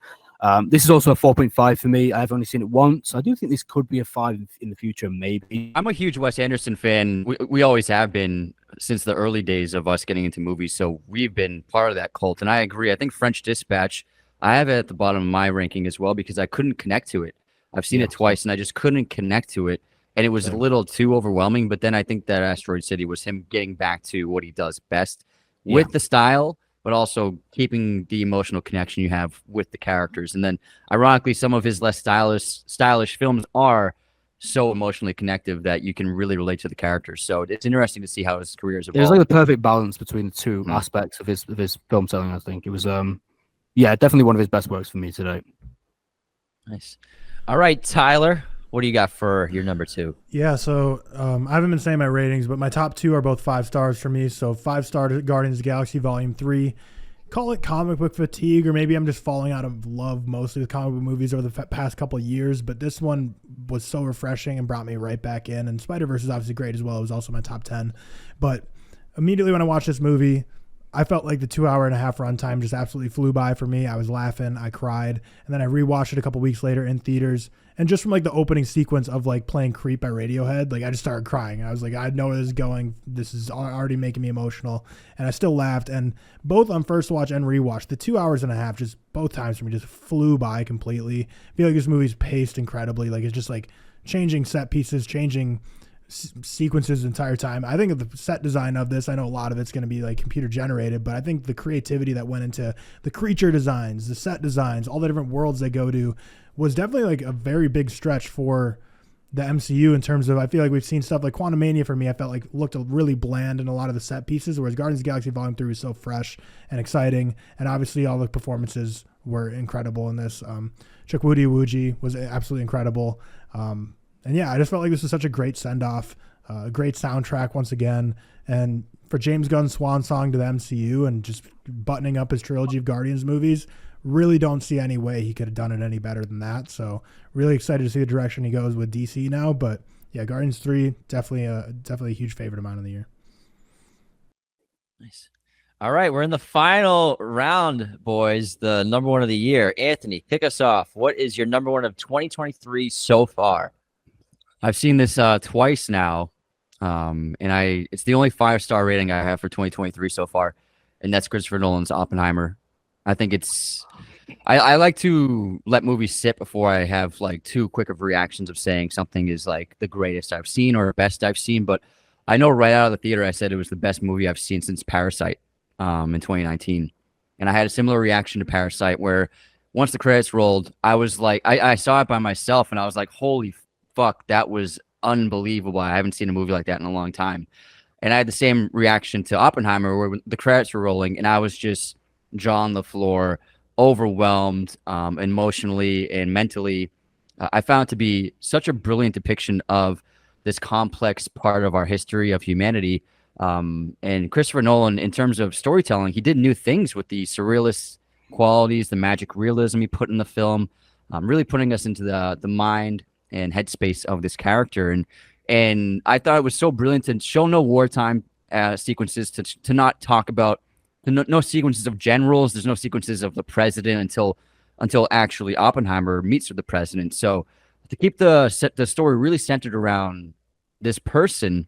[SPEAKER 3] This is also a 4.5 for me. I've only seen it once. I do think this could be a 5 in the future, maybe.
[SPEAKER 2] I'm a huge Wes Anderson fan. We always have been since the early days of us getting into movies. So we've been part of that cult. And I agree. I think French Dispatch, I have it at the bottom of my ranking as well because I couldn't connect to it. I've seen it twice and I just couldn't connect to it. And it was a little too overwhelming. But then I think that Asteroid City was him getting back to what he does best with the style, but also keeping the emotional connection you have with the characters. And then, ironically, some of his less stylish films are so emotionally connective that you can really relate to the characters. So it's interesting to see how his career has evolved.
[SPEAKER 3] There's like the perfect balance between the two aspects of his film telling. I think it was, definitely one of his best works for me today.
[SPEAKER 1] Nice. All right, Tyler, what do you got for your number 2?
[SPEAKER 5] Yeah, so I haven't been saying my ratings, but my top 2 are both 5 stars for me. So 5-star Guardians of the Galaxy Volume 3. Call it comic book fatigue, or maybe I'm just falling out of love mostly with comic book movies over the past couple of years. But this one was so refreshing and brought me right back in. And Spider-Verse is obviously great as well. It was also my top 10. But immediately when I watched this movie, I felt like the 2.5-hour runtime just absolutely flew by for me. I was laughing, I cried, and then I rewatched it a couple weeks later in theaters. And just from like the opening sequence of like playing Creep by Radiohead, like I just started crying. I was like, I know where this is going. This is already making me emotional. And I still laughed. And both on first watch and rewatch, the 2.5 hours, just both times for me just flew by completely. I feel like this movie's paced incredibly. Like it's just like changing set pieces, changing sequences the entire time. I think of the set design of this, I know a lot of it's going to be like computer generated, but I think the creativity that went into the creature designs, the set designs, all the different worlds they go to was definitely like a very big stretch for the MCU in terms of, I feel like we've seen stuff like Quantumania for me, I felt like looked really bland in a lot of the set pieces, whereas Guardians of the Galaxy Volume 3 was so fresh and exciting. And obviously all the performances were incredible in this. Chukwudi Iwuji was absolutely incredible. And yeah, I just felt like this was such a great send-off, great soundtrack once again. And for James Gunn's swan song to the MCU and just buttoning up his trilogy of Guardians movies, really don't see any way he could have done it any better than that. So really excited to see the direction he goes with DC now. But yeah, Guardians 3 definitely a huge favorite of mine of the year.
[SPEAKER 1] Nice. All right, we're in the final round, boys. The number one of the year. Anthony, kick us off. What is your number one of 2023 so far?
[SPEAKER 2] I've seen this twice now, and it's the only 5-star rating I have for 2023 so far, and that's Christopher Nolan's Oppenheimer. I think I like to let movies sit before I have like too quick of reactions of saying something is like the greatest I've seen or best I've seen, but I know right out of the theater I said it was the best movie I've seen since Parasite in 2019. And I had a similar reaction to Parasite where once the credits rolled, I was like, I saw it by myself and I was like, holy fuck, that was unbelievable. I haven't seen a movie like that in a long time. And I had the same reaction to Oppenheimer where the credits were rolling and I was just jaw on the floor, overwhelmed emotionally and mentally. I found it to be such a brilliant depiction of this complex part of our history of humanity. And Christopher Nolan, in terms of storytelling, he did new things with the surrealist qualities, the magic realism he put in the film, really putting us into the mind and headspace of this character. And I thought it was so brilliant to show no wartime sequences, to not talk about no sequences of generals. There's no sequences of the president until actually Oppenheimer meets with the president. So to keep the story really centered around this person,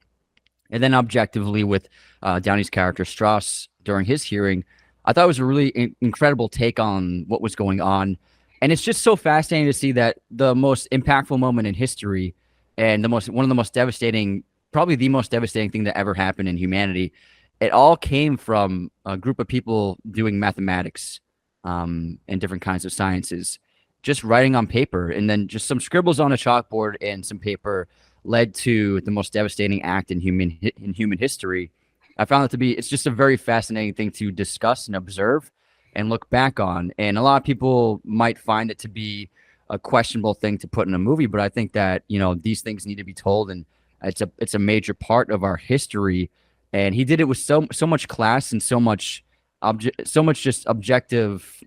[SPEAKER 2] and then objectively with Downey's character Strauss during his hearing, I thought it was a really incredible take on what was going on. And it's just so fascinating to see that the most impactful moment in history and one of the most devastating, probably the most devastating thing that ever happened in humanity, it all came from a group of people doing mathematics and different kinds of sciences, just writing on paper, and then just some scribbles on a chalkboard and some paper led to the most devastating act in human history. I found it it's just a very fascinating thing to discuss and observe and look back on. And a lot of people might find it to be a questionable thing to put in a movie, but I think that, these things need to be told, and it's a major part of our history. And he did it with so much class and so much just objective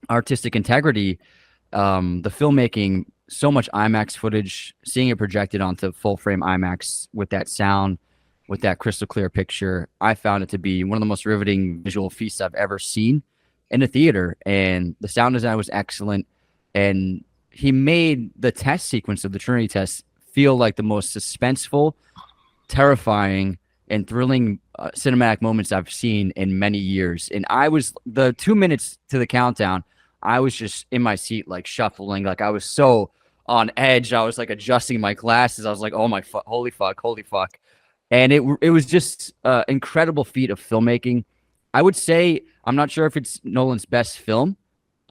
[SPEAKER 2] artistic integrity. The filmmaking, so much IMAX footage, seeing it projected onto full frame IMAX with that sound, with that crystal clear picture, I found it to be one of the most riveting visual feasts I've ever seen in a theater. And the sound design was excellent. And he made the test sequence of the Trinity test feel like the most suspenseful, terrifying, and thrilling cinematic moments I've seen in many years. And the 2 minutes to the countdown, I was just in my seat, like shuffling, like I was so on edge. I was like adjusting my glasses. I was like, oh my, holy fuck. And it was just an incredible feat of filmmaking. I would say, I'm not sure if it's Nolan's best film.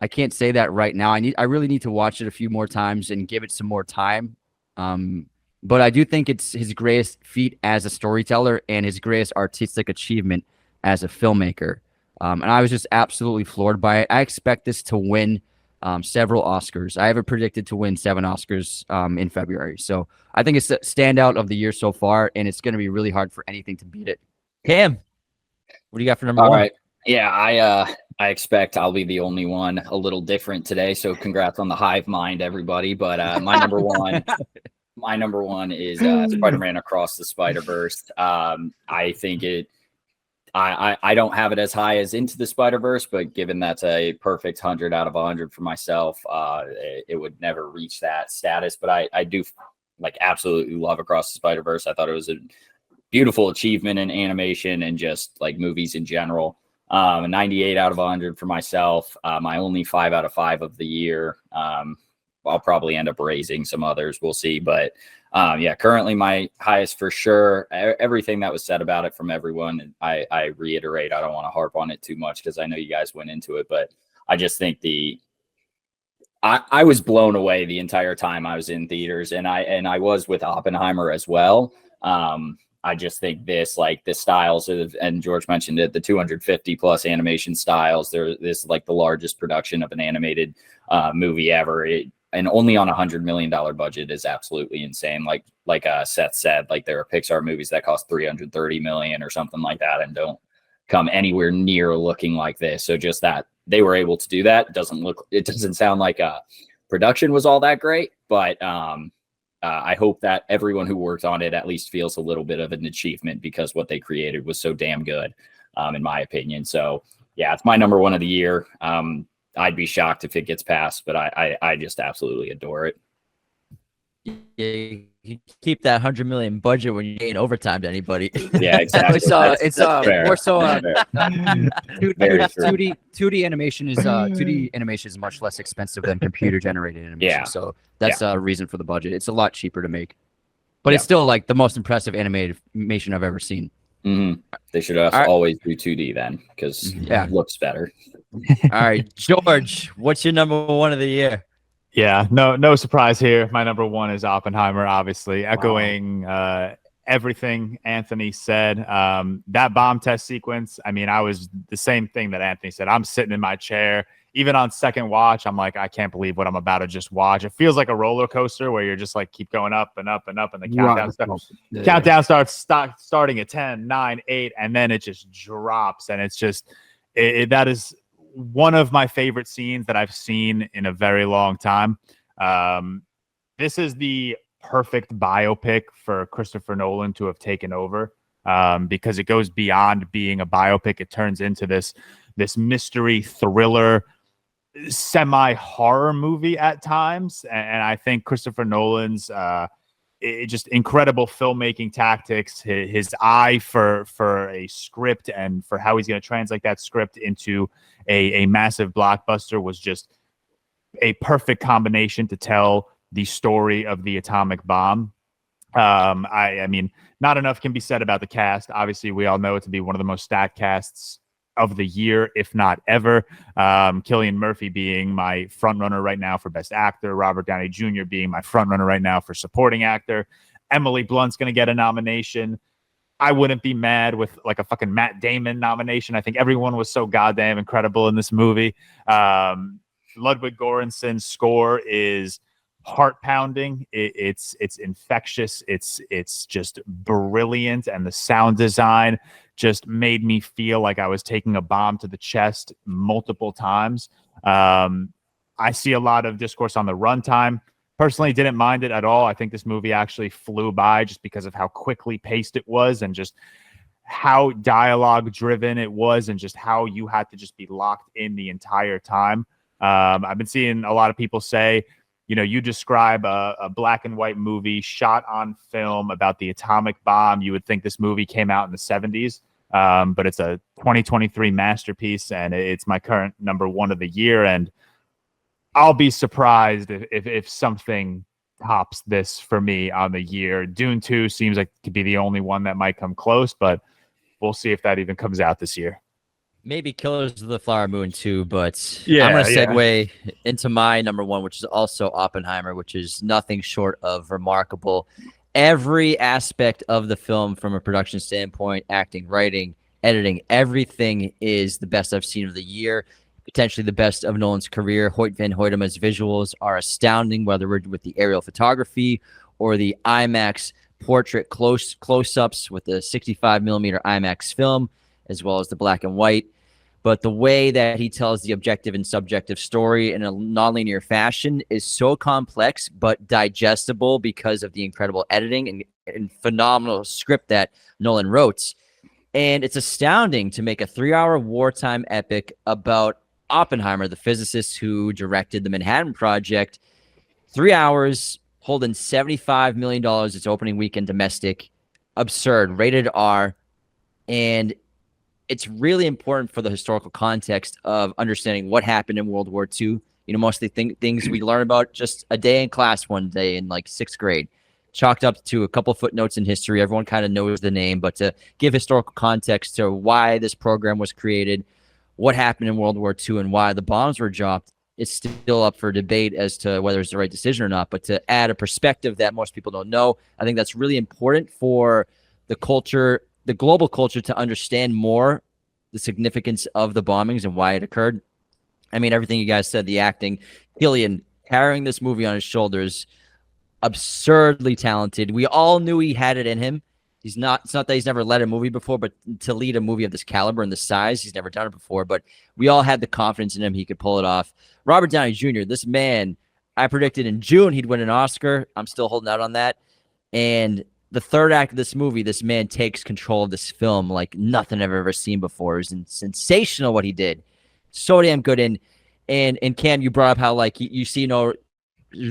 [SPEAKER 2] I can't say that right now. I really need to watch it a few more times and give it some more time. But I do think it's his greatest feat as a storyteller and his greatest artistic achievement as a filmmaker. And I was just absolutely floored by it. I expect this to win several Oscars. I have it predicted to win 7 Oscars in February. So I think it's the standout of the year so far, and it's going to be really hard for anything to beat it.
[SPEAKER 1] Cam, what do you got for number one?
[SPEAKER 6] All right. Yeah, I expect I'll be the only one a little different today. So congrats on the hive mind, everybody. But my number one is Spider-Man Across the Spider-Verse. I think I don't have it as high as Into the Spider-Verse, but given that's a perfect 100 out of 100 for myself, it would never reach that status. But I do absolutely love Across the Spider-Verse. I thought it was a beautiful achievement in animation and just like movies in general. 98 out of 100 for myself. My only 5 out of 5 of the year. I'll probably end up raising some others. We'll see. But currently my highest for sure. Everything that was said about it from everyone, I reiterate, I don't want to harp on it too much because I know you guys went into it, but I just think I was blown away the entire time I was in theaters, and I was with Oppenheimer as well. I just think this styles and George mentioned it, the 250 plus animation styles. This is like the largest production of an animated movie ever. And only on $100 million budget is absolutely insane. Like Seth said, like there are Pixar movies that cost $330 million or something like that and don't come anywhere near looking like this. So just that they were able to do that it doesn't sound like production was all that great, but I hope that everyone who worked on it at least feels a little bit of an achievement because what they created was so damn good, in my opinion. So yeah, it's my number one of the year. I'd be shocked if it gets passed, but I just absolutely adore it.
[SPEAKER 1] Yeah, you keep that $100 million budget when you ain't overtime to anybody.
[SPEAKER 6] Yeah, exactly.
[SPEAKER 2] It's
[SPEAKER 6] fair.
[SPEAKER 2] more so
[SPEAKER 6] That's fair. Very true.
[SPEAKER 2] 2D animation is 2D animation is much less expensive than computer generated animation.
[SPEAKER 6] Yeah.
[SPEAKER 2] So that's a reason for the budget. It's a lot cheaper to make, but
[SPEAKER 6] Yeah.
[SPEAKER 2] it's still like the most impressive animation I've ever seen.
[SPEAKER 6] Mhm. They should always do 2D then, because it looks better.
[SPEAKER 1] All right, George, what's your number one of the year?
[SPEAKER 4] Yeah, no surprise here. My number one is Oppenheimer, obviously, echoing everything Anthony said. That bomb test sequence, I mean, I was the same thing that Anthony said. I'm sitting in my chair. Even on second watch, I'm like, I can't believe what I'm about to just watch. It feels like a roller coaster where you're just like keep going up and up and up, and the countdown starting at 10, 9, 8, and then it just drops, and it's just that is one of my favorite scenes that I've seen in a very long time. This is the perfect biopic for Christopher Nolan to have taken over, because it goes beyond being a biopic. It turns into this mystery thriller, semi-horror movie at times. And I think Christopher Nolan's just incredible filmmaking tactics, his eye for a script and for how he's going to translate that script into a massive blockbuster was just a perfect combination to tell the story of the atomic bomb. I mean, not enough can be said about the cast. Obviously, we all know it to be one of the most stacked casts of the year, if not ever. Cillian Murphy being my front runner right now for Best Actor, Robert Downey Jr. being my front runner right now for Supporting Actor. Emily Blunt's going to get a nomination. I wouldn't be mad with like a fucking Matt Damon nomination. I think everyone was so goddamn incredible in this movie. Ludwig Göransson's score is heart-pounding. It's infectious. It's just brilliant, and the sound design just made me feel like I was taking a bomb to the chest multiple times. I see a lot of discourse on the runtime. Personally, didn't mind it at all. I think this movie actually flew by just because of how quickly paced it was, and just how dialogue driven it was, and just how you had to just be locked in the entire time. I've been seeing a lot of people say, you describe a black and white movie shot on film about the atomic bomb, you would think this movie came out in the 70s, but it's a 2023 masterpiece, and it's my current number one of the year. And I'll be surprised if something tops this for me on the year. Dune 2 seems like to be the only one that might come close, but we'll see if that even comes out this year.
[SPEAKER 1] Maybe Killers of the Flower Moon too, but I'm going to segue into my number one, which is also Oppenheimer, which is nothing short of remarkable. Every aspect of the film, from a production standpoint, acting, writing, editing, everything is the best I've seen of the year, potentially the best of Nolan's career. Hoyt van Hoytema's visuals are astounding, whether we're with the aerial photography or the IMAX portrait close-ups with the 65 millimeter IMAX film, as well as the black and white. But the way that he tells the objective and subjective story in a nonlinear fashion is so complex but digestible because of the incredible editing and phenomenal script that Nolan wrote. And it's astounding to make a 3-hour wartime epic about Oppenheimer, the physicist who directed the Manhattan Project. 3 hours, holding $75 million its opening weekend domestic. Absurd, rated R. And it's really important for the historical context of understanding what happened in World War II. Most of the things we learn about just a day in class one day in like 6th grade, chalked up to a couple footnotes in history. Everyone kind of knows the name, but to give historical context to why this program was created, what happened in World War II, and why the bombs were dropped, it's still up for debate as to whether it's the right decision or not. But to add a perspective that most people don't know, I think that's really important for the culture, the global culture, to understand more the significance of the bombings and why it occurred. I mean, everything you guys said, the acting, Cillian carrying this movie on his shoulders, absurdly talented. We all knew he had it in him. It's not that he's never led a movie before, but to lead a movie of this caliber and this size, he's never done it before. But we all had the confidence in him he could pull it off. Robert Downey Jr., this man, I predicted in June he'd win an Oscar. I'm still holding out on that. And the third act of this movie, this man takes control of this film like nothing I've ever seen before. It was sensational what he did. So damn good. And Cam, you brought up how like you see no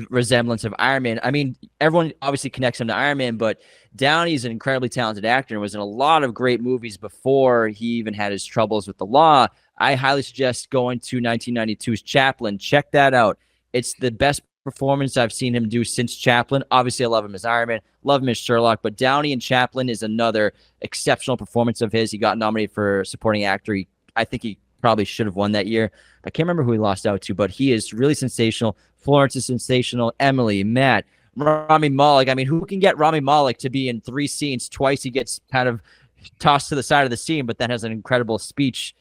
[SPEAKER 1] resemblance of Iron Man. I mean, everyone obviously connects him to Iron Man, but Downey's an incredibly talented actor and was in a lot of great movies before he even had his troubles with the law. I highly suggest going to 1992's Chaplin. Check that out. It's the best performance I've seen him do since Chaplin. Obviously, I love him as Iron Man, love him as Sherlock, but Downey in Chaplin is another exceptional performance of his. He got nominated for supporting actor. I think he probably should have won that year. I can't remember who he lost out to, but he is really sensational. Florence is sensational. Emily, Matt, Rami Malek. I mean, who can get Rami Malek to be in 3 scenes? Twice he gets kind of tossed to the side of the scene, but then has an incredible speech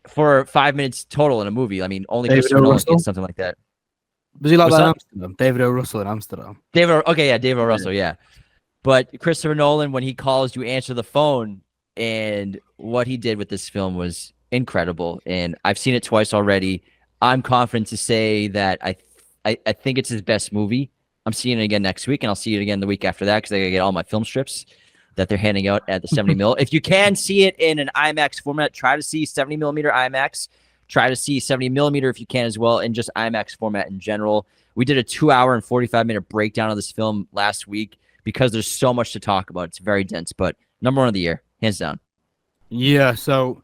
[SPEAKER 1] for 5 minutes total in a movie. I mean, only Christopher Nolan gets something like that.
[SPEAKER 3] Was he like that in Amsterdam? David O. Russell in Amsterdam.
[SPEAKER 1] David O. Russell, yeah. But Christopher Nolan, when he calls, you answer the phone, and what he did with this film was incredible. And I've seen it twice already. I'm confident to say that I think it's his best movie. I'm seeing it again next week, and I'll see it again the week after that because I gotta get all my film strips that they're handing out at the 70 mil. If you can see it in an IMAX format, try to see 70 millimeter IMAX. Try to see 70 millimeter if you can as well, and just IMAX format in general. We did a 2-hour and 45-minute breakdown of this film last week because there's so much to talk about. It's very dense, but number 1 of the year, hands down.
[SPEAKER 3] Yeah, so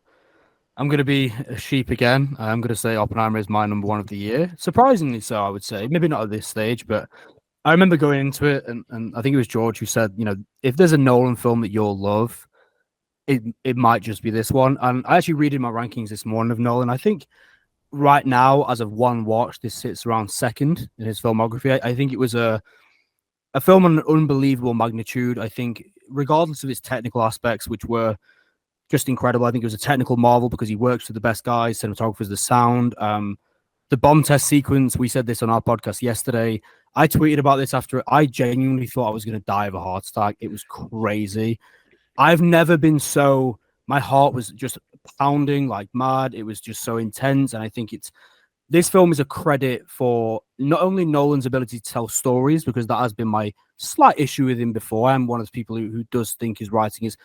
[SPEAKER 3] I'm going to be a sheep again. I'm going to say Oppenheimer is my number 1 of the year. Surprisingly so, I would say. Maybe not at this stage, but I remember going into it, and I think it was George who said, if there's a Nolan film that you'll love, it might just be this one. And I actually read in my rankings this morning of Nolan. I think right now, as of one watch, this sits around second in his filmography. I think it was a film on an unbelievable magnitude. I think regardless of its technical aspects, which were just incredible, I think it was a technical marvel because he works with the best guys, cinematographers, the sound, the bomb test sequence. We said this on our podcast yesterday. I tweeted about this after I genuinely thought I was going to die of a heart attack. It was crazy. I've never been so, my heart was just pounding like mad. It was just so intense. And I think this film is a credit for not only Nolan's ability to tell stories, because that has been my slight issue with him before. I'm one of the people who does think his writing is,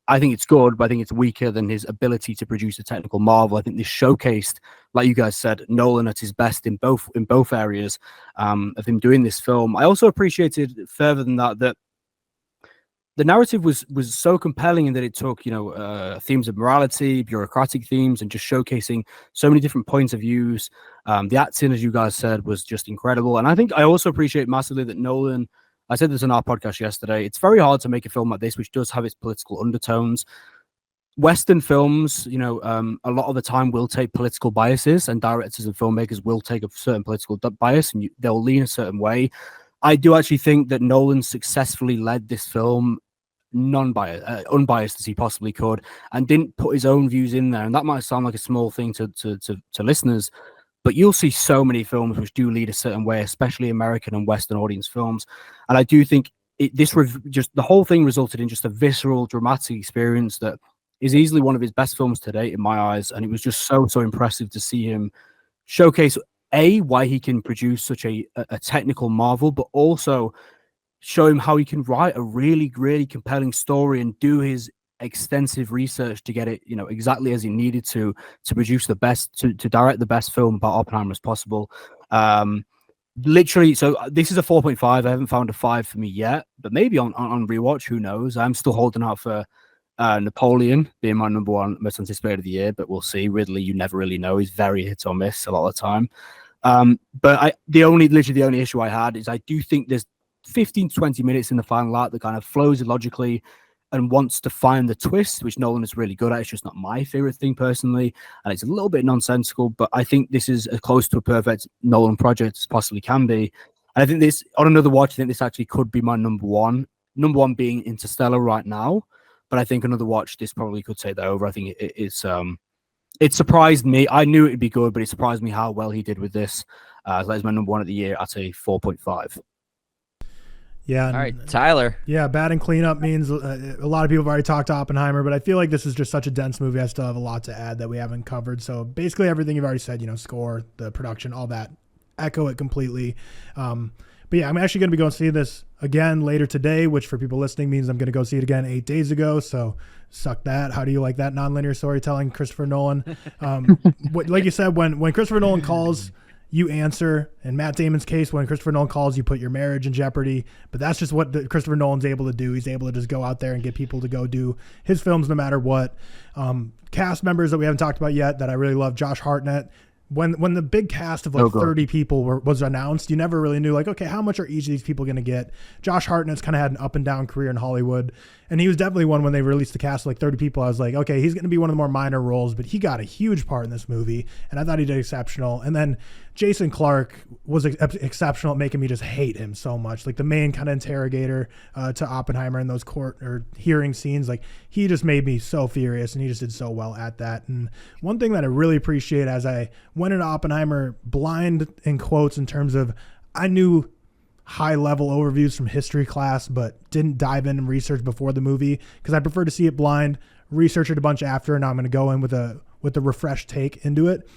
[SPEAKER 3] I think it's good, but I think it's weaker than his ability to produce a technical marvel. I think this showcased, like you guys said, Nolan at his best in both areas of him doing this film. I also appreciated further than that the narrative was so compelling in that it took, themes of morality, bureaucratic themes, and just showcasing so many different points of views. The acting, as you guys said, was just incredible. And I think I also appreciate massively that Nolan, I said this on our podcast yesterday, it's very hard to make a film like this, which does have its political undertones. Western films, a lot of the time will take political biases, and directors and filmmakers will take a certain political bias, and they'll lean a certain way. I do actually think that Nolan successfully led this film unbiased as he possibly could, and didn't put his own views in there. And that might sound like a small thing to listeners, but you'll see so many films which do lead a certain way, especially American and Western audience films. And I do think the whole thing resulted in just a visceral, dramatic experience that is easily one of his best films to date in my eyes. And it was just so impressive to see him showcase why he can produce such a technical marvel, but also show him how he can write a really, really compelling story and do his extensive research to get it, exactly as he needed to produce the best, to direct the best film about Oppenheimer as possible. Literally, so this is a 4.5. I haven't found a 5 for me yet, but maybe on rewatch, who knows? I'm still holding out for Napoleon being my number 1 most anticipated of the year, but we'll see. Ridley, you never really know. He's very hit or miss a lot of the time. But the only issue I had is I do think there's 15 to 20 minutes in the final act that kind of flows illogically and wants to find the twist, which Nolan is really good at. It's just not my favorite thing personally, and it's a little bit nonsensical, but I think this is as close to a perfect Nolan project as possibly can be. And I think this, on another watch, I think this actually could be my number 1. Number 1 being Interstellar right now, but I think another watch, this probably could take that over. I think it surprised me. I knew it'd be good, but it surprised me how well he did with this. So that is my number 1 of the year at a 4.5.
[SPEAKER 5] Yeah.
[SPEAKER 1] All right, Tyler.
[SPEAKER 5] Yeah, bad and cleanup means a lot of people have already talked to Oppenheimer, but I feel like this is just such a dense movie. I still have a lot to add that we haven't covered. So basically everything you've already said, score, the production, all that, echo it completely. But yeah, I'm actually going to be going to see this again later today, which for people listening means I'm going to go see it again 8 days ago. So suck that. How do you like that nonlinear storytelling, Christopher Nolan? Like you said, when Christopher Nolan calls, you answer. In Matt Damon's case, when Christopher Nolan calls, you put your marriage in jeopardy. But that's just what Christopher Nolan's able to do. He's able to just go out there and get people to go do his films no matter what. Cast members that we haven't talked about yet that I really love, Josh Hartnett. When the big cast of 30 people was announced, you never really knew, like, okay, how much are each of these people going to get? Josh Hartnett's kind of had an up and down career in Hollywood, and he was definitely one when they released the cast of like 30 people. I was like, okay, he's going to be one of the more minor roles, but he got a huge part in this movie, and I thought he did exceptional. And then Jason Clarke was exceptional at making me just hate him so much. Like the main kind of interrogator to Oppenheimer in those court or hearing scenes, like he just made me so furious, and he just did so well at that. And one thing that I really appreciate as I went into Oppenheimer blind in quotes in terms of I knew high level overviews from history class, but didn't dive in and research before the movie because I prefer to see it blind, research it a bunch after, and now I'm going to go in with a refreshed take into it.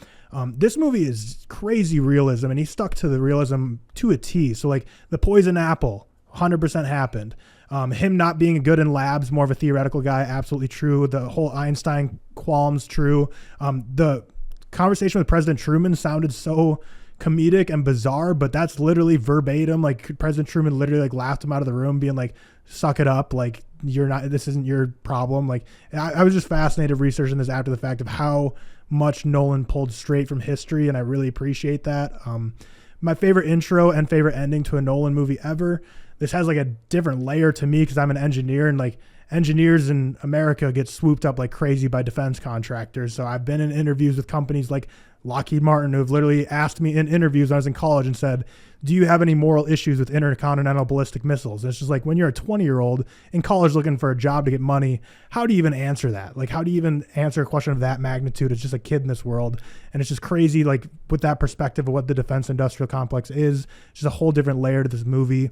[SPEAKER 5] This movie is crazy realism, and he stuck to the realism to a T. So like the poison apple, 100% happened. Him not being good in labs, more of a theoretical guy, absolutely true. The whole Einstein qualms, true. The conversation with President Truman sounded so comedic and bizarre, but that's literally verbatim. Like President Truman literally like laughed him out of the room, being like, suck it up, like this isn't your problem. Like I was just fascinated researching this after the fact of how much Nolan pulled straight from history, and I really appreciate that. My favorite intro and favorite ending to a Nolan movie ever. This has like a different layer to me because I'm an engineer, and like engineers in America get swooped up like crazy by defense contractors. So I've been in interviews with companies like Lockheed Martin who have literally asked me in interviews when I was in college and said, do you have any moral issues with intercontinental ballistic missiles? And it's just like when you're a 20-year-old in college looking for a job to get money, how do you even answer that? Like, how do you even answer a question of that magnitude? It's just a kid in this world. And it's just crazy, like with that perspective of what the defense industrial complex is, it's just a whole different layer to this movie.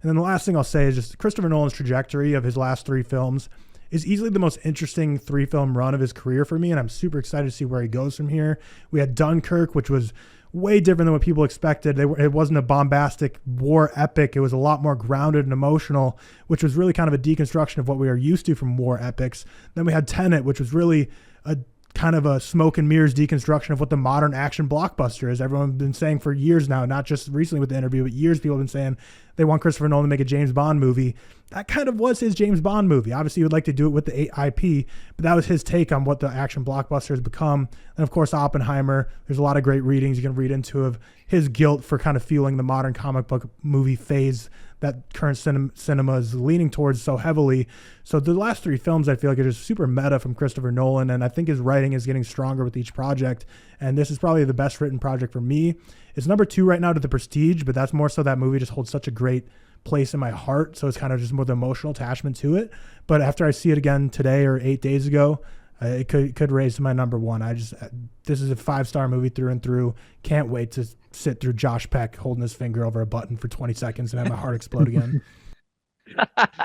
[SPEAKER 5] And then the last thing I'll say is just Christopher Nolan's trajectory of his last 3 films is easily the most interesting 3-film run of his career for me, and I'm super excited to see where he goes from here. We had Dunkirk, which was way different than what people expected. It wasn't a bombastic war epic. It was a lot more grounded and emotional, which was really kind of a deconstruction of what we are used to from war epics. Then we had Tenet, which was really a kind of a smoke and mirrors deconstruction of what the modern action blockbuster is. Everyone's been saying for years now, not just recently with the interview, but years people have been saying they want Christopher Nolan to make a James Bond movie. That kind of was his James Bond movie. Obviously, he would like to do it with the IP, but that was his take on what the action blockbuster has become. And of course, Oppenheimer, there's a lot of great readings you can read into of his guilt for kind of fueling the modern comic book movie phase that current cinema is leaning towards so heavily. So the last 3 films, I feel like, are just super meta from Christopher Nolan, and I think his writing is getting stronger with each project, and this is probably the best written project for me. It's number 2 right now to The Prestige, but that's more so that movie just holds such a great place in my heart, so it's kind of just more the emotional attachment to it. But after I see it again today or 8 days ago, it could raise to my number 1. This is a 5-star movie through and through. Can't wait to sit through Josh Peck holding his finger over a button for 20 seconds and have my heart explode again.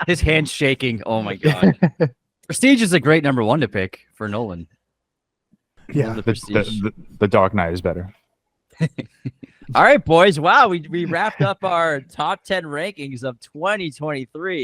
[SPEAKER 1] His hand's shaking. Oh my God. Prestige is a great number 1 to pick for Nolan.
[SPEAKER 5] Yeah.
[SPEAKER 4] The Dark Knight is better.
[SPEAKER 1] All right, boys. Wow, we wrapped up our top 10 rankings of 2023.